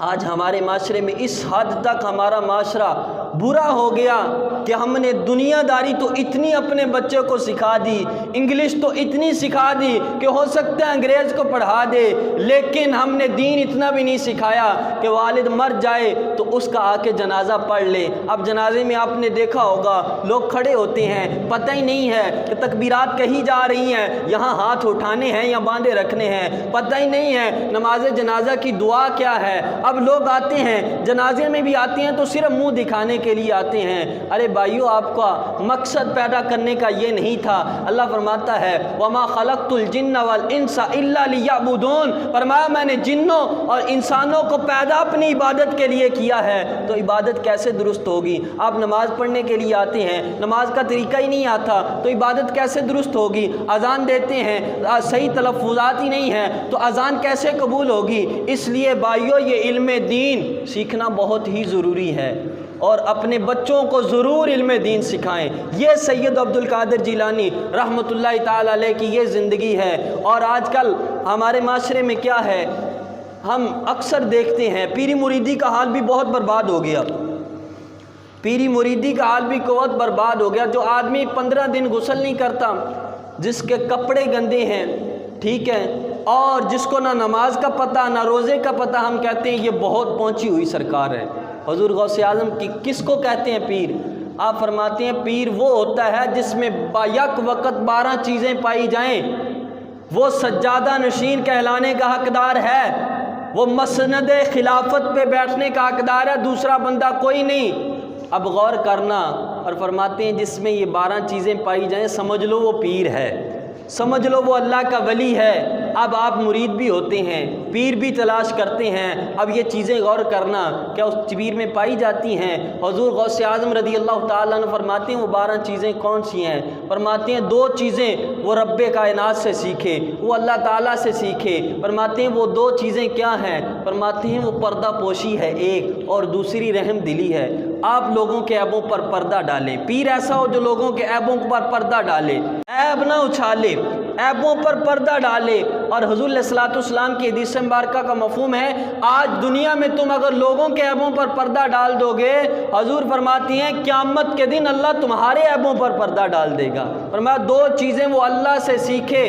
آج ہمارے معاشرے میں اس حد تک ہمارا معاشرہ برا ہو گیا کہ ہم نے دنیا داری تو اتنی اپنے بچے کو سکھا دی، انگلش تو اتنی سکھا دی کہ ہو سکتا ہے انگریز کو پڑھا دے، لیکن ہم نے دین اتنا بھی نہیں سکھایا کہ والد مر جائے تو اس کا آ کے جنازہ پڑھ لے۔ اب جنازے میں آپ نے دیکھا ہوگا لوگ کھڑے ہوتے ہیں، پتہ ہی نہیں ہے کہ تکبیرات کہیں جا رہی ہیں، یہاں ہاتھ اٹھانے ہیں یا باندھے رکھنے ہیں، پتہ ہی نہیں ہے نماز جنازہ کی دعا کیا ہے۔ اب لوگ آتے ہیں، جنازے میں بھی آتے ہیں تو صرف منہ دکھانے کے لیے آتے ہیں۔ ارے بھائیو، آپ کا مقصد پیدا کرنے کا یہ نہیں تھا۔ اللہ فرماتا ہے وَمَا خَلَقْتُ الْجِنَّ وَالْإِنسَ إِلَّا لِيَعْبُدُونَ، فرمایا میں نے جنوں اور انسانوں کو پیدا اپنی عبادت کے لیے کیا ہے۔ تو عبادت کیسے درست ہوگی؟ آپ نماز پڑھنے کے لیے آتے ہیں، نماز کا طریقہ ہی نہیں آتا تو عبادت کیسے درست ہوگی؟ اذان دیتے ہیں، صحیح تلفظات ہی نہیں ہیں تو اذان کیسے قبول ہوگی؟ اس لیے بھائیو، یہ علم دین سیکھنا بہت ہی ضروری ہے، اور اپنے بچوں کو ضرور علم دین سکھائیں۔ یہ سید عبد القادر جیلانی رحمۃ اللہ تعالی علیہ کی یہ زندگی ہے۔ اور آج کل ہمارے معاشرے میں کیا ہے، ہم اکثر دیکھتے ہیں پیری مریدی کا حال بھی بہت برباد ہو گیا، پیری مریدی کا حال بھی بہت برباد ہو گیا۔ جو آدمی 15 دن غسل نہیں کرتا، جس کے کپڑے گندے ہیں، ٹھیک ہے، اور جس کو نہ نماز کا پتہ نہ روزے کا پتہ، ہم کہتے ہیں یہ بہت پہنچی ہوئی سرکار ہے۔ حضور غوث اعظم کی کس کو کہتے ہیں پیر؟ آپ فرماتے ہیں پیر وہ ہوتا ہے جس میں یک وقت 12 چیزیں پائی جائیں، وہ سجادہ نشین کہلانے کا حقدار ہے، وہ مسند خلافت پہ بیٹھنے کا حقدار ہے، دوسرا بندہ کوئی نہیں۔ اب غور کرنا، اور فرماتے ہیں جس میں یہ 12 چیزیں پائی جائیں، سمجھ لو وہ پیر ہے، سمجھ لو وہ اللہ کا ولی ہے۔ اب آپ مرید بھی ہوتے ہیں، پیر بھی تلاش کرتے ہیں، اب یہ چیزیں غور کرنا کیا اس پیر میں پائی جاتی ہیں؟ حضور غوث اعظم رضی اللہ تعالیٰ عنہ فرماتے ہیں وہ 12 چیزیں کون سی ہیں؟ فرماتے ہیں 2 چیزیں وہ رب کائنات سے سیکھے، وہ اللہ تعالیٰ سے سیکھے۔ فرماتے ہیں وہ 2 چیزیں کیا ہیں؟ فرماتے ہیں وہ پردہ پوشی ہے ایک، اور دوسری رحم دلی ہے۔ آپ لوگوں کے عیبوں پر پردہ ڈالیں، پیر ایسا ہو جو لوگوں کے عیبوں پر پردہ ڈالے، عیب نہ اچھالے، عیبوں پر پردہ ڈالے۔ اور حضور علیہ الصلوۃ والسلام کی حدیث مبارکہ کا مفہوم ہے، آج دنیا میں تم اگر لوگوں کے عیبوں پر پردہ ڈال دو گے، حضور فرماتی ہیں قیامت کے دن اللہ تمہارے عیبوں پر پردہ ڈال دے گا۔ فرمایا 2 چیزیں وہ اللہ سے سیکھے،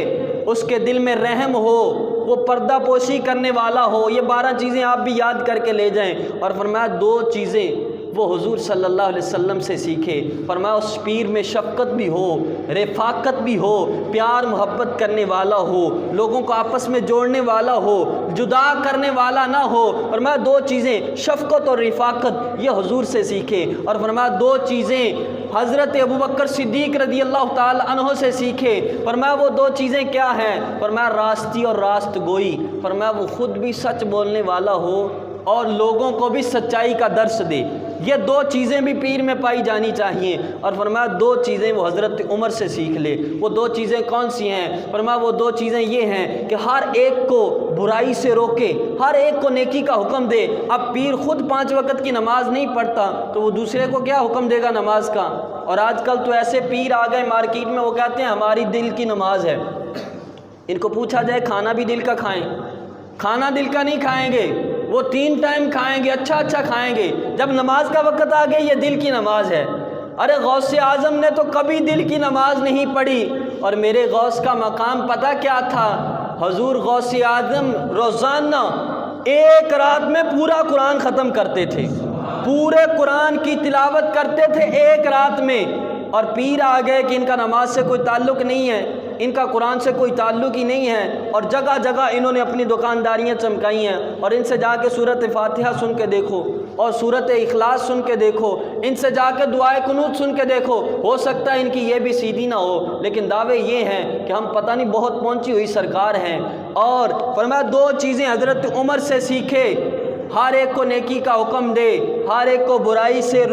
اس کے دل میں رحم ہو، وہ پردہ پوشی کرنے والا ہو۔ یہ 12 چیزیں آپ بھی یاد کر کے لے جائیں۔ اور فرمایا 2 چیزیں وہ حضور صلی اللہ علیہ وسلم سے سیکھے۔ فرمایا اس پیر میں شفقت بھی ہو، رفاقت بھی ہو، پیار محبت کرنے والا ہو، لوگوں کو آپس میں جوڑنے والا ہو، جدا کرنے والا نہ ہو۔ فرمایا 2 چیزیں شفقت اور رفاقت یہ حضور سے سیکھے۔ اور فرمایا 2 چیزیں حضرت ابوبکر صدیق رضی اللہ تعالی عنہ سے سیکھے۔ فرمایا وہ 2 چیزیں کیا ہیں؟ فرمایا راستی اور راست گوئی۔ فرمایا وہ خود بھی سچ بولنے والا ہو اور لوگوں کو بھی سچائی کا درس دے۔ یہ 2 چیزیں بھی پیر میں پائی جانی چاہیے۔ اور فرمایا 2 چیزیں وہ حضرت عمر سے سیکھ لے۔ وہ 2 چیزیں کون سی ہیں؟ فرمایا وہ 2 چیزیں یہ ہیں کہ ہر ایک کو برائی سے روکے، ہر ایک کو نیکی کا حکم دے۔ اب پیر خود 5 وقت کی نماز نہیں پڑھتا تو وہ دوسرے کو کیا حکم دے گا نماز کا؟ اور آج کل تو ایسے پیر آ گئے مارکیٹ میں، وہ کہتے ہیں ہماری دل کی نماز ہے۔ ان کو پوچھا جائے کھانا بھی دل کا کھائیں، کھانا دل کا نہیں کھائیں گے، وہ 3 ٹائم کھائیں گے، اچھا اچھا کھائیں گے، جب نماز کا وقت آ گیا یہ دل کی نماز ہے۔ ارے غوث اعظم نے تو کبھی دل کی نماز نہیں پڑھی، اور میرے غوث کا مقام پتہ کیا تھا؟ حضور غوث اعظم روزانہ 1 رات میں پورا قرآن ختم کرتے تھے، پورے قرآن کی تلاوت کرتے تھے 1 رات میں۔ اور پیر آ گئے کہ ان کا نماز سے کوئی تعلق نہیں ہے، ان کا قرآن سے کوئی تعلق ہی نہیں ہے، اور جگہ جگہ انہوں نے اپنی دکانداریاں چمکائی ہیں، اور ان سے جا کے سورۃ فاتحہ سن کے دیکھو اور سورۃ اخلاص سن کے دیکھو، ان سے جا کے دعائے قنوت سن کے دیکھو، ہو سکتا ہے ان کی یہ بھی سیدھی نہ ہو، لیکن دعوے یہ ہیں کہ ہم پتہ نہیں بہت پہنچی ہوئی سرکار ہیں۔ اور فرمایا 2 چیزیں حضرت عمر سے سیکھے، ہر ایک کو نیکی کا حکم دے، ہر ایک کو برائی سے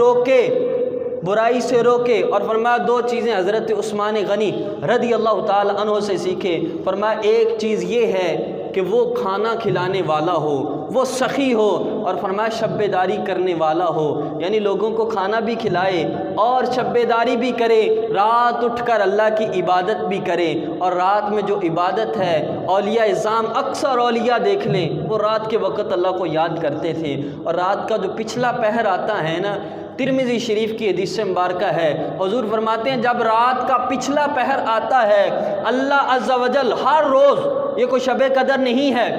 روکے، اور فرمایا 2 چیزیں حضرت عثمان غنی رضی اللہ تعالی عنہ سے سیکھے۔ فرمایا ایک چیز یہ ہے کہ وہ کھانا کھلانے والا ہو، وہ سخی ہو، اور فرمایا شب داری کرنے والا ہو، یعنی لوگوں کو کھانا بھی کھلائے اور شب داری بھی کرے، رات اٹھ کر اللہ کی عبادت بھی کرے۔ اور رات میں جو عبادت ہے، اولیاء اعظام اکثر اولیاء دیکھ لیں وہ رات کے وقت اللہ کو یاد کرتے تھے، اور رات کا جو پچھلا پہر آتا ہے نا، ترمذی شریف کی حدیث مبارکہ ہے، حضور فرماتے ہیں جب رات کا پچھلا پہر آتا ہے، اللہ عز و جل ہر روز، یہ کوئی شب قدر نہیں ہے،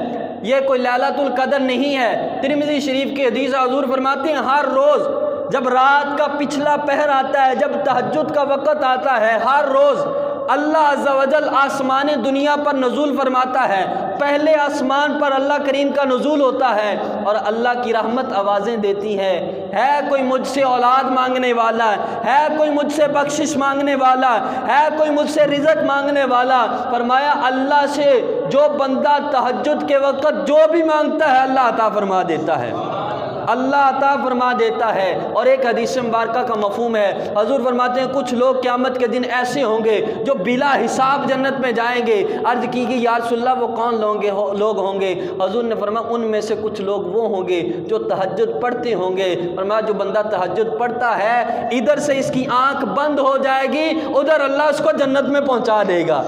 یہ کوئی لیلۃ القدر نہیں ہے، ترمذی شریف کی حدیث، حضور فرماتے ہیں ہر روز جب رات کا پچھلا پہر آتا ہے، جب تہجد کا وقت آتا ہے، ہر روز اللہ عز و جل آسمان دنیا پر نزول فرماتا ہے، پہلے آسمان پر اللہ کریم کا نزول ہوتا ہے، اور اللہ کی رحمت آوازیں دیتی ہے کوئی مجھ سے اولاد مانگنے والا ہے، کوئی مجھ سے بخشش مانگنے والا ہے، کوئی مجھ سے رزق مانگنے والا۔ فرمایا اللہ سے جو بندہ تہجد کے وقت جو بھی مانگتا ہے اللہ عطا فرما دیتا ہے، اللہ عطا فرما دیتا ہے۔ اور ایک حدیث مبارکہ کا مفہوم ہے، حضور فرماتے ہیں کچھ لوگ قیامت کے دن ایسے ہوں گے جو بلا حساب جنت میں جائیں گے۔ عرض کی کہ یا رسول اللہ وہ کون لوگ ہوں گے؟ حضور نے فرمایا ان میں سے کچھ لوگ وہ ہوں گے جو تہجد پڑھتے ہوں گے۔ فرمایا جو بندہ تہجد پڑھتا ہے، ادھر سے اس کی آنکھ بند ہو جائے گی، ادھر اللہ اس کو جنت میں پہنچا دے گا،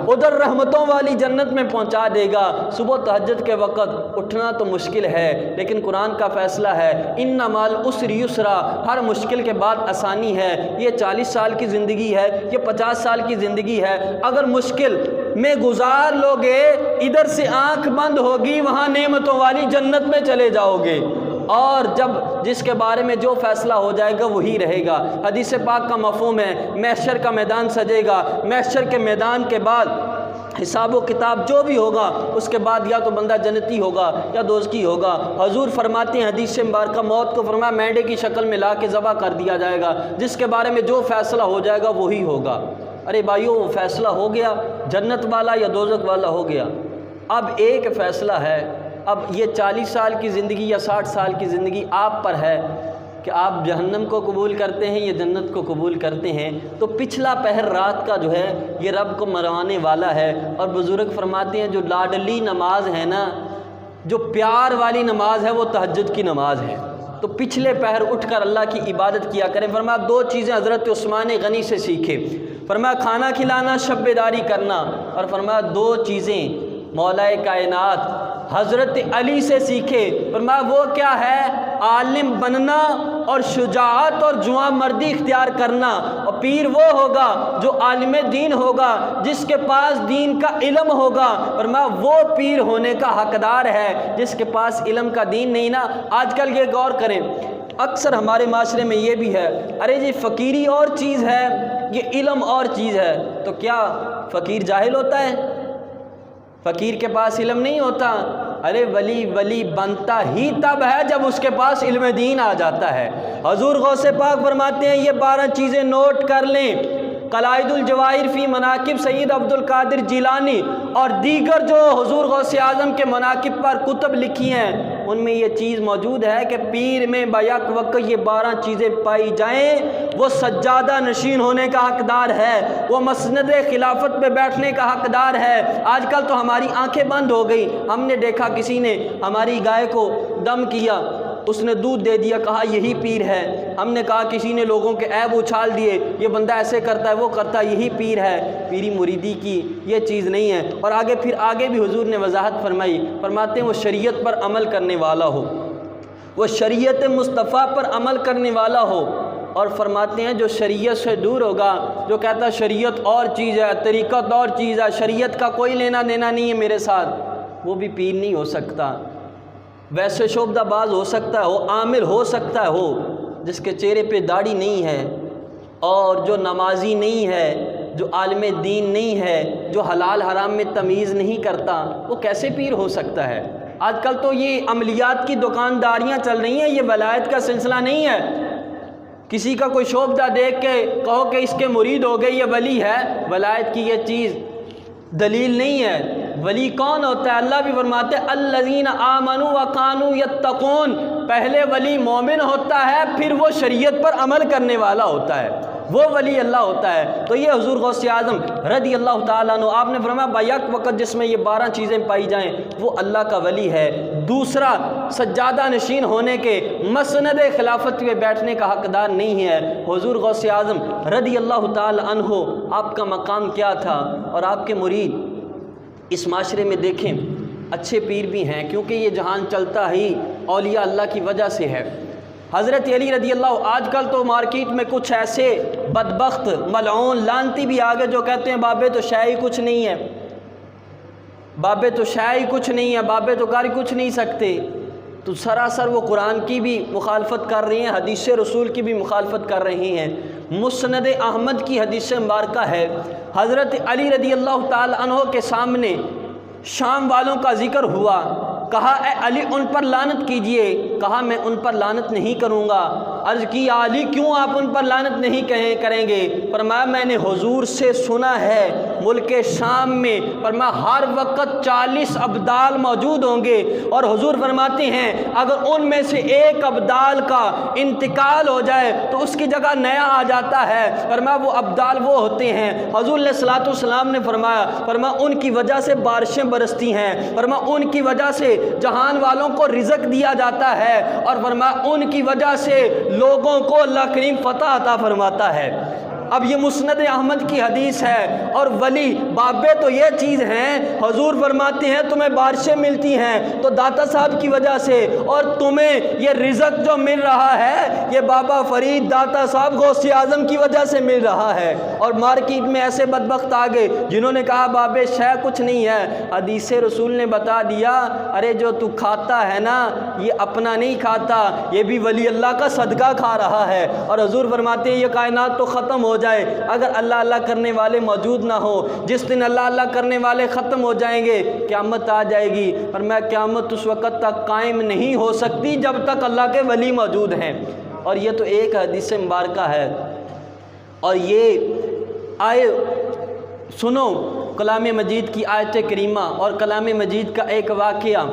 ادھر رحمتوں والی جنت میں پہنچا دے گا۔ صبح تہجد کے وقت اٹھنا تو مشکل ہے، لیکن قرآن کا فیصلہ ہے ان مال عسر یسرا، ہر مشکل کے بعد آسانی ہے۔ یہ 40 سال کی زندگی ہے، یہ 50 سال کی زندگی ہے، اگر مشکل میں گزار لوگے، ادھر سے آنکھ بند ہوگی، وہاں نعمتوں والی جنت میں چلے جاؤ گے، اور جب جس کے بارے میں جو فیصلہ ہو جائے گا وہی رہے گا۔ حدیث پاک کا مفہوم ہے محشر کا میدان سجے گا، محشر کے میدان کے بعد حساب و کتاب جو بھی ہوگا، اس کے بعد یا تو بندہ جنتی ہوگا یا دوزخی ہوگا۔ حضور فرماتے ہیں حدیث مبارکہ موت کو فرمایا مینڈے کی شکل میں لا کے ذبح کر دیا جائے گا، جس کے بارے میں جو فیصلہ ہو جائے گا وہی ہوگا۔ ارے بھائیو وہ فیصلہ ہو گیا، جنت والا یا دوزخ والا ہو گیا۔ اب ایک فیصلہ ہے، اب یہ 40 سال کی زندگی یا 60 سال کی زندگی آپ پر ہے کہ آپ جہنم کو قبول کرتے ہیں یا جنت کو قبول کرتے ہیں۔ تو پچھلا پہر رات کا جو ہے یہ رب کو مروانے والا ہے، اور بزرگ فرماتے ہیں جو لاڈلی نماز ہے نا، جو پیار والی نماز ہے وہ تہجد کی نماز ہے۔ تو پچھلے پہر اٹھ کر اللہ کی عبادت کیا کریں۔ فرمایا 2 چیزیں حضرت عثمان غنی سے سیکھے، فرمایا کھانا کھلانا، شب داری کرنا، اور فرمایا 2 چیزیں مولا کائنات حضرت علی سے سیکھے۔ فرمایا وہ کیا ہے؟ عالم بننا اور شجاعت اور جواں مردی اختیار کرنا۔ اور پیر وہ ہوگا جو عالم دین ہوگا، جس کے پاس دین کا علم ہوگا۔ فرمایا وہ پیر ہونے کا حقدار ہے جس کے پاس علم کا دین نہیں نا۔ آج کل یہ غور کریں، اکثر ہمارے معاشرے میں یہ بھی ہے، ارے جی فقیری اور چیز ہے، یہ علم اور چیز ہے۔ تو کیا فقیر جاہل ہوتا ہے؟ فقیر کے پاس علم نہیں ہوتا؟ ارے ولی بنتا ہی تب ہے جب اس کے پاس علم دین آ جاتا ہے۔ حضور غوث پاک فرماتے ہیں یہ 12 چیزیں نوٹ کر لیں۔ قلائد الجواہر فی مناقب سید عبد القادر جیلانی اور دیگر جو حضور غوث اعظم کے مناقب پر کتب لکھی ہیں، ان میں یہ چیز موجود ہے کہ پیر میں بیک وقت یہ 12 چیزیں پائی جائیں، وہ سجادہ نشین ہونے کا حقدار ہے، وہ مسند خلافت پہ بیٹھنے کا حقدار ہے۔ آج کل تو ہماری آنکھیں بند ہو گئی، ہم نے دیکھا کسی نے ہماری گائے کو دم کیا، اس نے دودھ دے دیا، کہا یہی پیر ہے۔ ہم نے کہا کسی نے لوگوں کے عیب اچھال دیے، یہ بندہ ایسے کرتا ہے وہ کرتا ہے، یہی پیر ہے۔ پیری مریدی کی یہ چیز نہیں ہے۔ اور آگے بھی حضور نے وضاحت فرمائی، فرماتے ہیں وہ شریعت پر عمل کرنے والا ہو، وہ شریعت مصطفیٰ پر عمل کرنے والا ہو، اور فرماتے ہیں جو شریعت سے دور ہوگا، جو کہتا ہے شریعت اور چیز ہے، طریقت اور چیز ہے، شریعت کا کوئی لینا دینا نہیں ہے میرے ساتھ، وہ بھی پیر نہیں ہو سکتا۔ ویسے شعبدہ باز ہو سکتا ہے، وہ عامل ہو سکتا ہے، ہو جس کے چہرے پہ داڑھی نہیں ہے، اور جو نمازی نہیں ہے، جو عالم دین نہیں ہے، جو حلال حرام میں تمیز نہیں کرتا، وہ کیسے پیر ہو سکتا ہے؟ آج کل تو یہ عملیات کی دکانداریاں چل رہی ہیں، یہ ولایت کا سلسلہ نہیں ہے۔ کسی کا کوئی شعبہ دیکھ کے کہو کہ اس کے مرید ہو گئے، یہ ولی ہے۔ ولایت کی یہ چیز دلیل نہیں ہے۔ ولی کون ہوتا ہے؟ اللہ بھی فرماتے ہیں الذین آمنوا وکانوا یتقون، پہلے ولی مومن ہوتا ہے، پھر وہ شریعت پر عمل کرنے والا ہوتا ہے، وہ ولی اللہ ہوتا ہے۔ تو یہ حضور غوث اعظم رضی اللہ تعالیٰ عنہ، آپ نے فرمایا بیک وقت جس میں یہ 12 چیزیں پائی جائیں وہ اللہ کا ولی ہے۔ دوسرا، سجادہ نشین ہونے کے، مسند خلافت میں بیٹھنے کا حقدار نہیں ہے۔ حضور غوث اعظم رضی اللہ تعالیٰ عنہ، آپ کا مقام کیا تھا؟ اور آپ کے مرید اس معاشرے میں دیکھیں اچھے پیر بھی ہیں، کیونکہ یہ جہان چلتا ہی اولیاء اللہ کی وجہ سے ہے۔ حضرت علی رضی اللہ، آج کل تو مارکیٹ میں کچھ ایسے بدبخت ملعون لانتی بھی آگے جو کہتے ہیں بابے تو شے ہی کچھ نہیں ہے، بابے تو شے ہی کچھ نہیں ہے، بابے تو کر کچھ نہیں سکتے۔ تو سراسر وہ قرآن کی بھی مخالفت کر رہی ہیں، حدیث رسول کی بھی مخالفت کر رہی ہیں۔ مسند احمد کی حدیث مبارکہ ہے، حضرت علی رضی اللہ تعالی عنہ کے سامنے شام والوں کا ذکر ہوا، کہا اے علی ان پر لعنت کیجئے، کہا میں ان پر لعنت نہیں کروں گا۔ عرض کی علی کیوں آپ ان پر لعنت نہیں کریں گے؟ فرمایا میں نے حضور سے سنا ہے ملک شام میں، فرمایا ہر وقت 40 ابدال موجود ہوں گے، اور حضور فرماتے ہیں اگر ان میں سے ایک ابدال کا انتقال ہو جائے تو اس کی جگہ نیا آ جاتا ہے۔ فرمایا وہ ابدال وہ ہوتے ہیں، حضور علیہ الصلوۃ والسلام نے فرمایا ان کی وجہ سے بارشیں برستی ہیں، فرمایا ان کی وجہ سے جہان والوں کو رزق دیا جاتا ہے، اور فرمایا ان کی وجہ سے لوگوں کو اللہ کریم فتح عطا فرماتا ہے۔ اب یہ مسند احمد کی حدیث ہے، اور ولی بابے تو یہ چیز ہیں، حضور فرماتے ہیں تمہیں بارشیں ملتی ہیں تو داتا صاحب کی وجہ سے، اور تمہیں یہ رزق جو مل رہا ہے یہ بابا فرید داتا صاحب غوث اعظم کی وجہ سے مل رہا ہے۔ اور مارکیٹ میں ایسے بدبخت آ گئے جنہوں نے کہا بابے شے کچھ نہیں ہے، حدیث رسول نے بتا دیا ارے جو تو کھاتا ہے نا یہ اپنا نہیں کھاتا، یہ بھی ولی اللہ کا صدقہ کھا رہا ہے۔ اور حضور فرماتے ہیں یہ کائنات تو ختم ہو جائے اگر اللہ اللہ کرنے والے موجود نہ ہو، جس دن اللہ اللہ کرنے والے ختم ہو جائیں گے قیامت آ جائے گی، اور میں قیامت اس وقت تک قائم نہیں ہو سکتی جب تک اللہ کے ولی موجود ہیں۔ اور یہ تو ایک حدیث مبارکہ ہے، اور یہ آئے سنو کلام مجید کی آیت کریمہ اور کلام مجید کا ایک واقعہ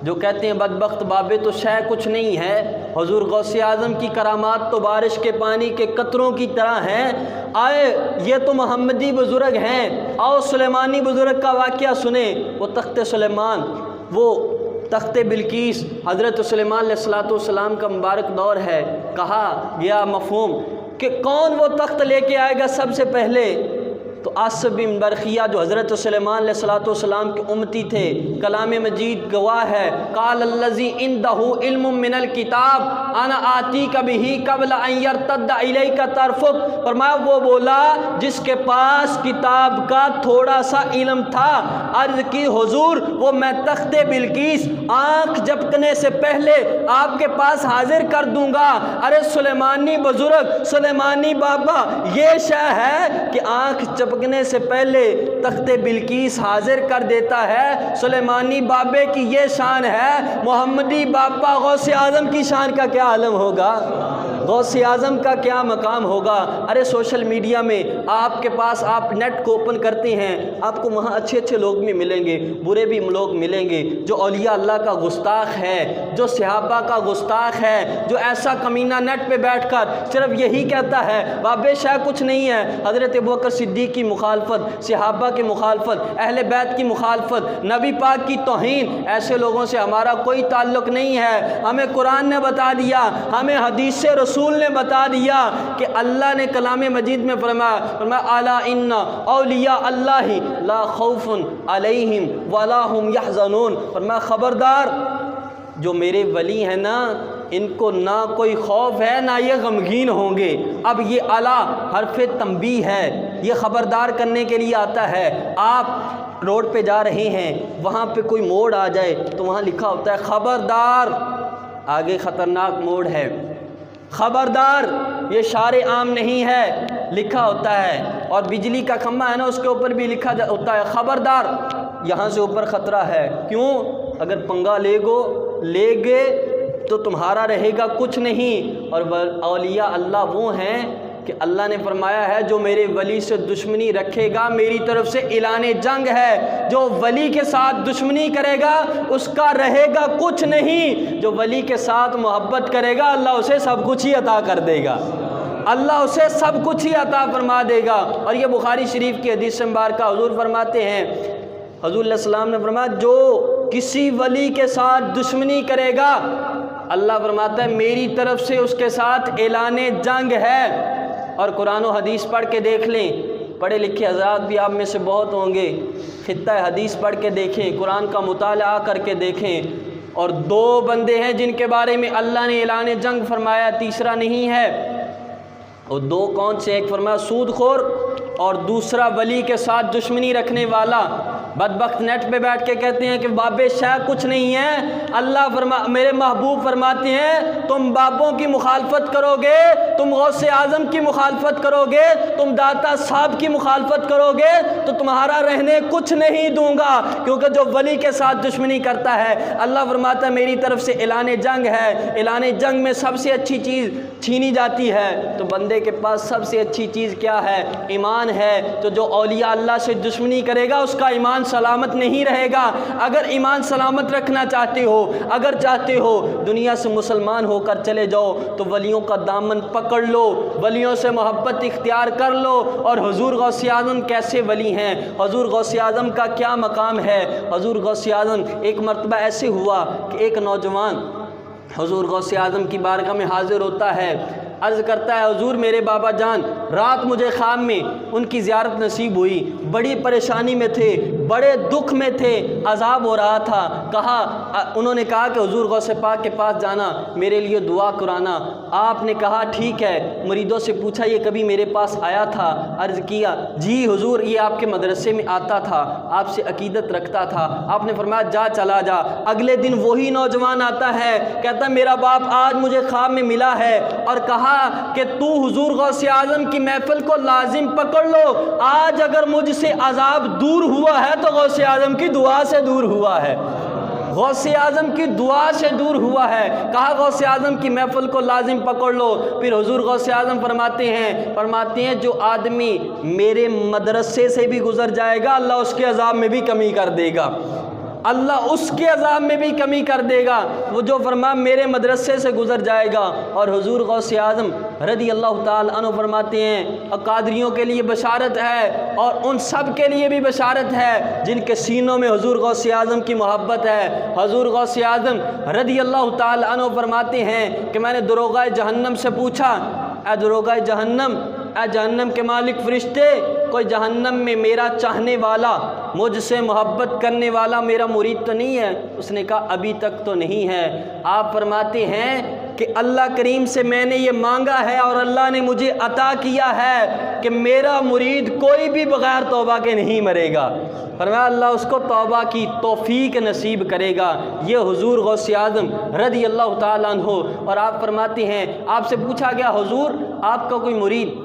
جو کہتے ہیں بدبخت بابے تو شے کچھ نہیں ہے، حضور غوث اعظم کی کرامات تو بارش کے پانی کے قطروں کی طرح ہیں۔ آئے یہ تو محمدی بزرگ ہیں، آؤ سلیمانی بزرگ کا واقعہ سنیں۔ وہ تخت سلیمان، وہ تخت بلقیس، حضرت سلیمان علیہ السلام کا مبارک دور ہے۔ کہا گیا مفہوم کہ کون وہ تخت لے کے آئے گا سب سے پہلے؟ تو آصف بن برخیہ جو حضرت سلیمان علیہ السلام کے امتی تھے، کلام مجید گواہ ہے، قال الذی عنده علم من الکتاب انا آتیک بہ قبل ان یرتد الیک طرفک، فرمایا وہ بولا جس کے پاس کتاب کا تھوڑا سا علم تھا، عرض کی حضور وہ میں تخت بلقیس آنکھ جھپکنے سے پہلے آپ کے پاس حاضر کر دوں گا۔ ارے سلیمانی بزرگ، سلیمانی بابا، یہ شے ہے کہ آنکھ جھپکنے سے پہلے تخت بلقیس حاضر کر دیتا ہے۔ سلیمانی بابے کی یہ شان ہے، محمدی بابا غوث اعظم کی شان کا کیا عالم ہوگا، غوث اعظم کا کیا مقام ہوگا۔ ارے سوشل میڈیا میں آپ کے پاس آپ نیٹ کو اوپن کرتے ہیں، آپ کو وہاں اچھے اچھے لوگ بھی ملیں گے، برے بھی لوگ ملیں گے، جو اولیاء اللہ کا گستاخ ہے، جو صحابہ کا گستاخ ہے، جو ایسا کمینہ نیٹ پہ بیٹھ کر صرف یہی کہتا ہے بابے شاہ کچھ نہیں ہے، حضرت ابوبکر صدیق کی مخالفت، صحابہ کی مخالفت، اہل بیت کی مخالفت، نبی پاک کی توہین، ایسے لوگوں سے ہمارا کوئی تعلق نہیں ہے۔ ہمیں قرآن نے بتا دیا، ہمیں حدیث رسول نے بتا دیا کہ اللہ نے کلام مجید میں فرمایا الا ان اولیاء اللہ لا خوف علیہم ولا هم یحزنون، فرمایا خبردار جو میرے ولی ہیں نا ان کو نہ کوئی خوف ہے نہ یہ غمگین ہوں گے۔ اب یہ الا حرف تنبیہ ہے، یہ خبردار کرنے کے لیے آتا ہے۔ آپ روڈ پہ جا رہے ہیں، وہاں پہ کوئی موڑ آ جائے تو وہاں لکھا ہوتا ہے خبردار، آگے خطرناک موڑ ہے، خبردار یہ شارع عام نہیں ہے، لکھا ہوتا ہے اور بجلی کا کھمبا ہے نا اس کے اوپر بھی لکھا ہوتا ہے خبردار یہاں سے اوپر خطرہ ہے. کیوں؟ اگر پنگا لے گے تو تمہارا رہے گا کچھ نہیں. اور اولیاء اللہ وہ ہیں کہ اللہ نے فرمایا ہے جو میرے ولی سے دشمنی رکھے گا میری طرف سے اعلان جنگ ہے. جو ولی کے ساتھ دشمنی کرے گا اس کا رہے گا کچھ نہیں. جو ولی کے ساتھ محبت کرے گا اللہ اسے سب کچھ ہی عطا کر دے گا. اللہ اسے سب کچھ ہی عطا فرما دے گا. اور یہ بخاری شریف کی حدیث مبارکہ حضور فرماتے ہیں، حضور علیہ السلام نے فرمایا جو کسی ولی کے ساتھ دشمنی کرے گا اللہ فرماتا ہے میری طرف سے اس کے ساتھ اعلان جنگ ہے. اور قرآن و حدیث پڑھ کے دیکھ لیں، پڑھے لکھے حضرات بھی آپ میں سے بہت ہوں گے، خطہ حدیث پڑھ کے دیکھیں، قرآن کا مطالعہ کر کے دیکھیں. اور دو بندے ہیں جن کے بارے میں اللہ نے اعلان جنگ فرمایا، تیسرا نہیں ہے. اور دو کون سے؟ ایک فرمایا سود خور اور دوسرا ولی کے ساتھ دشمنی رکھنے والا. بدبخت نیٹ پہ بیٹھ کے کہتے ہیں کہ بابے شاہ کچھ نہیں ہے. اللہ میرے محبوب فرماتے ہیں تم بابوں کی مخالفت کرو گے، تم غوث اعظم کی مخالفت کرو گے، تم داتا صاحب کی مخالفت کرو گے تو تمہارا رہنے کچھ نہیں دوں گا. کیونکہ جو ولی کے ساتھ دشمنی کرتا ہے اللہ فرماتا ہے میری طرف سے اعلان جنگ ہے. اعلان جنگ میں سب سے اچھی چیز چھینی جاتی ہے. تو بندے کے پاس سب سے اچھی چیز کیا ہے؟ ایمان ہے. تو جو اولیاء اللہ سے دشمنی کرے گا اس کا ایمان سلامت نہیں رہے گا. اگر ایمان سلامت رکھنا چاہتے ہو، اگر چاہتے ہو دنیا سے مسلمان ہو کر چلے جاؤ تو ولیوں کا دامن پکڑ لو، ولیوں سے محبت اختیار کر لو. اور حضور غوث اعظم کیسے ولی ہیں، حضور غوث اعظم کا کیا مقام ہے. حضور غوث اعظم ایک مرتبہ ایسے ہوا کہ ایک نوجوان حضور غوث اعظم کی بارگاہ میں حاضر ہوتا ہے، عرض کرتا ہے حضور میرے بابا جان رات مجھے خواب میں ان کی زیارت نصیب ہوئی، بڑی پریشانی میں تھے، بڑے دکھ میں تھے، عذاب ہو رہا تھا. انہوں نے کہا کہ حضور غوث پاک کے پاس جانا، میرے لیے دعا کرانا. آپ نے کہا ٹھیک ہے. مریدوں سے پوچھا یہ کبھی میرے پاس آیا تھا؟ عرض کیا جی حضور یہ آپ کے مدرسے میں آتا تھا، آپ سے عقیدت رکھتا تھا. آپ نے فرمایا جا چلا جا. اگلے دن وہی نوجوان آتا ہے، کہتا میرا باپ آج مجھے خواب میں ملا ہے اور کہا کہ تو حضور غوث اعظم کی محفل کو لازم پکڑ لو. آج اگر مجھ سے عذاب دور ہوا ہے تو غوث اعظم کی دعا سے دور ہوا ہے، غوث اعظم کی دعا سے دور ہوا ہے. کہا غوث اعظم کی محفل کو لازم پکڑ لو. پھر حضور غوث اعظم فرماتے ہیں جو آدمی میرے مدرسے سے بھی گزر جائے گا اللہ اس کے عذاب میں بھی کمی کر دے گا، اللہ اس کے عذاب میں بھی کمی کر دے گا. وہ جو فرما میرے مدرسے سے گزر جائے گا. اور حضور غوث اعظم رضی اللہ تعالی عنہ فرماتے ہیں قادریوں کے لیے بشارت ہے اور ان سب کے لیے بھی بشارت ہے جن کے سینوں میں حضور غوث اعظم کی محبت ہے. حضور غوث اعظم رضی اللہ تعالی عنہ فرماتے ہیں کہ میں نے دروغہ جہنم سے پوچھا اے دروغہ جہنم، اے جہنم کے مالک فرشتے، کوئی جہنم میں میرا چاہنے والا، مجھ سے محبت کرنے والا میرا مرید تو نہیں ہے؟ اس نے کہا ابھی تک تو نہیں ہے. آپ فرماتے ہیں کہ اللہ کریم سے میں نے یہ مانگا ہے اور اللہ نے مجھے عطا کیا ہے کہ میرا مرید کوئی بھی بغیر توبہ کے نہیں مرے گا. فرمایا اللہ اس کو توبہ کی توفیق نصیب کرے گا. یہ حضور غوث اعظم رضی اللہ تعالیٰ عنہ. اور آپ فرماتے ہیں آپ سے پوچھا گیا حضور آپ کا کوئی مرید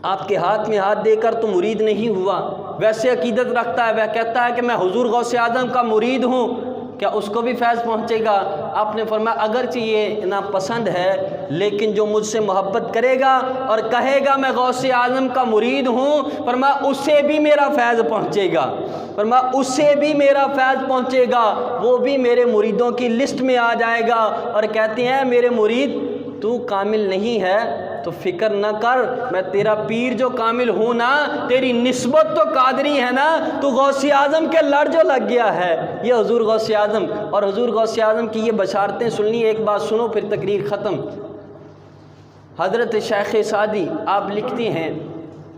آپ کے ہاتھ میں ہاتھ دے کر تو مرید نہیں ہوا، ویسے عقیدت رکھتا ہے، وہ کہتا ہے کہ میں حضور غوث اعظم کا مرید ہوں، کیا اس کو بھی فیض پہنچے گا؟ آپ نے فرمایا اگرچہ یہ ناپسند ہے لیکن جو مجھ سے محبت کرے گا اور کہے گا میں غوث اعظم کا مرید ہوں، فرمایا اسے بھی میرا فیض پہنچے گا، فرمایا اسے بھی میرا فیض پہنچے گا، وہ بھی میرے مریدوں کی لسٹ میں آ جائے گا. اور کہتے ہیں میرے مرید تو کامل نہیں ہے تو فکر نہ کر، میں تیرا پیر جو کامل ہوں نا، تیری نسبت تو قادری ہے نا، تو غوث اعظم کے لڑ جو لگ گیا ہے. یہ حضور غوث اعظم. اور حضور غوث اعظم کی یہ بشارتیں سننی. ایک بات سنو پھر تقریر ختم. حضرت شیخ سعدی آپ لکھتے ہیں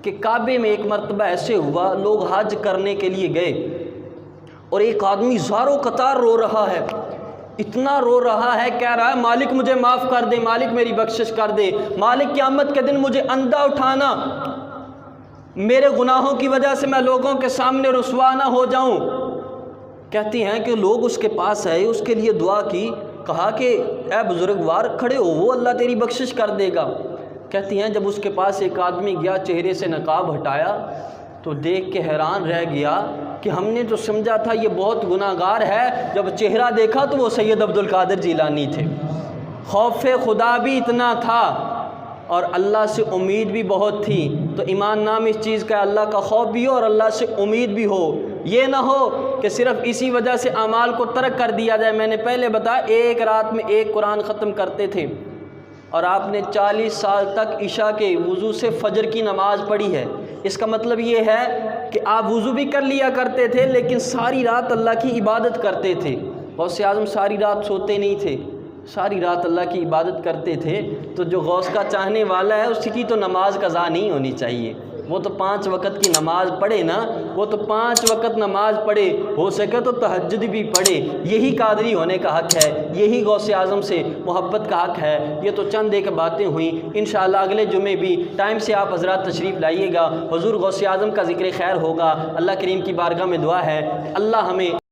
کہ کعبے میں ایک مرتبہ ایسے ہوا لوگ حج کرنے کے لیے گئے اور ایک آدمی زاروں قطار رو رہا ہے، اتنا رو رہا ہے، کہہ رہا ہے مالک مجھے معاف کر دے، مالک میری بخشش کر دے، مالک قیامت کے دن مجھے اندھا اٹھانا، میرے گناہوں کی وجہ سے میں لوگوں کے سامنے رسوا نہ ہو جاؤں. کہتے ہیں کہ لوگ اس کے پاس آئے، اس کے لیے دعا کی، کہا کہ اے بزرگوار کھڑے ہو، وہ اللہ تیری بخشش کر دے گا. کہتی ہیں جب اس کے پاس ایک آدمی گیا، چہرے سے نقاب ہٹایا تو دیکھ کے حیران رہ گیا کہ ہم نے تو سمجھا تھا یہ بہت گناہ گار ہے، جب چہرہ دیکھا تو وہ سید عبد القادر جیلانی تھے۔ خوف خدا بھی اتنا تھا اور اللہ سے امید بھی بہت تھی۔ تو ایمان نام اس چیز کا اللہ کا خوف بھی ہو اور اللہ سے امید بھی ہو، یہ نہ ہو کہ صرف اسی وجہ سے اعمال کو ترک کر دیا جائے۔ میں نے پہلے بتایا ایک رات میں ایک قرآن ختم کرتے تھے اور آپ نے 40 سال تک عشاء کے وضو سے فجر کی نماز پڑھی ہے۔ اس کا مطلب یہ ہے کہ آپ وضو بھی کر لیا کرتے تھے لیکن ساری رات اللہ کی عبادت کرتے تھے۔ غوث اعظم ساری رات سوتے نہیں تھے، ساری رات اللہ کی عبادت کرتے تھے۔ تو جو غوث کا چاہنے والا ہے اس کی تو نماز قضا نہیں ہونی چاہیے، وہ تو 5 وقت کی نماز پڑھے نا، وہ تو 5 وقت نماز پڑھے، ہو سکے تو تہجد بھی پڑھے۔ یہی قادری ہونے کا حق ہے، یہی غوث اعظم سے محبت کا حق ہے۔ یہ تو چند ایک باتیں ہوئیں، انشاءاللہ اگلے جمعے بھی ٹائم سے آپ حضرات تشریف لائیے گا، حضور غوث اعظم کا ذکر خیر ہوگا۔ اللہ کریم کی بارگاہ میں دعا ہے اللہ ہمیں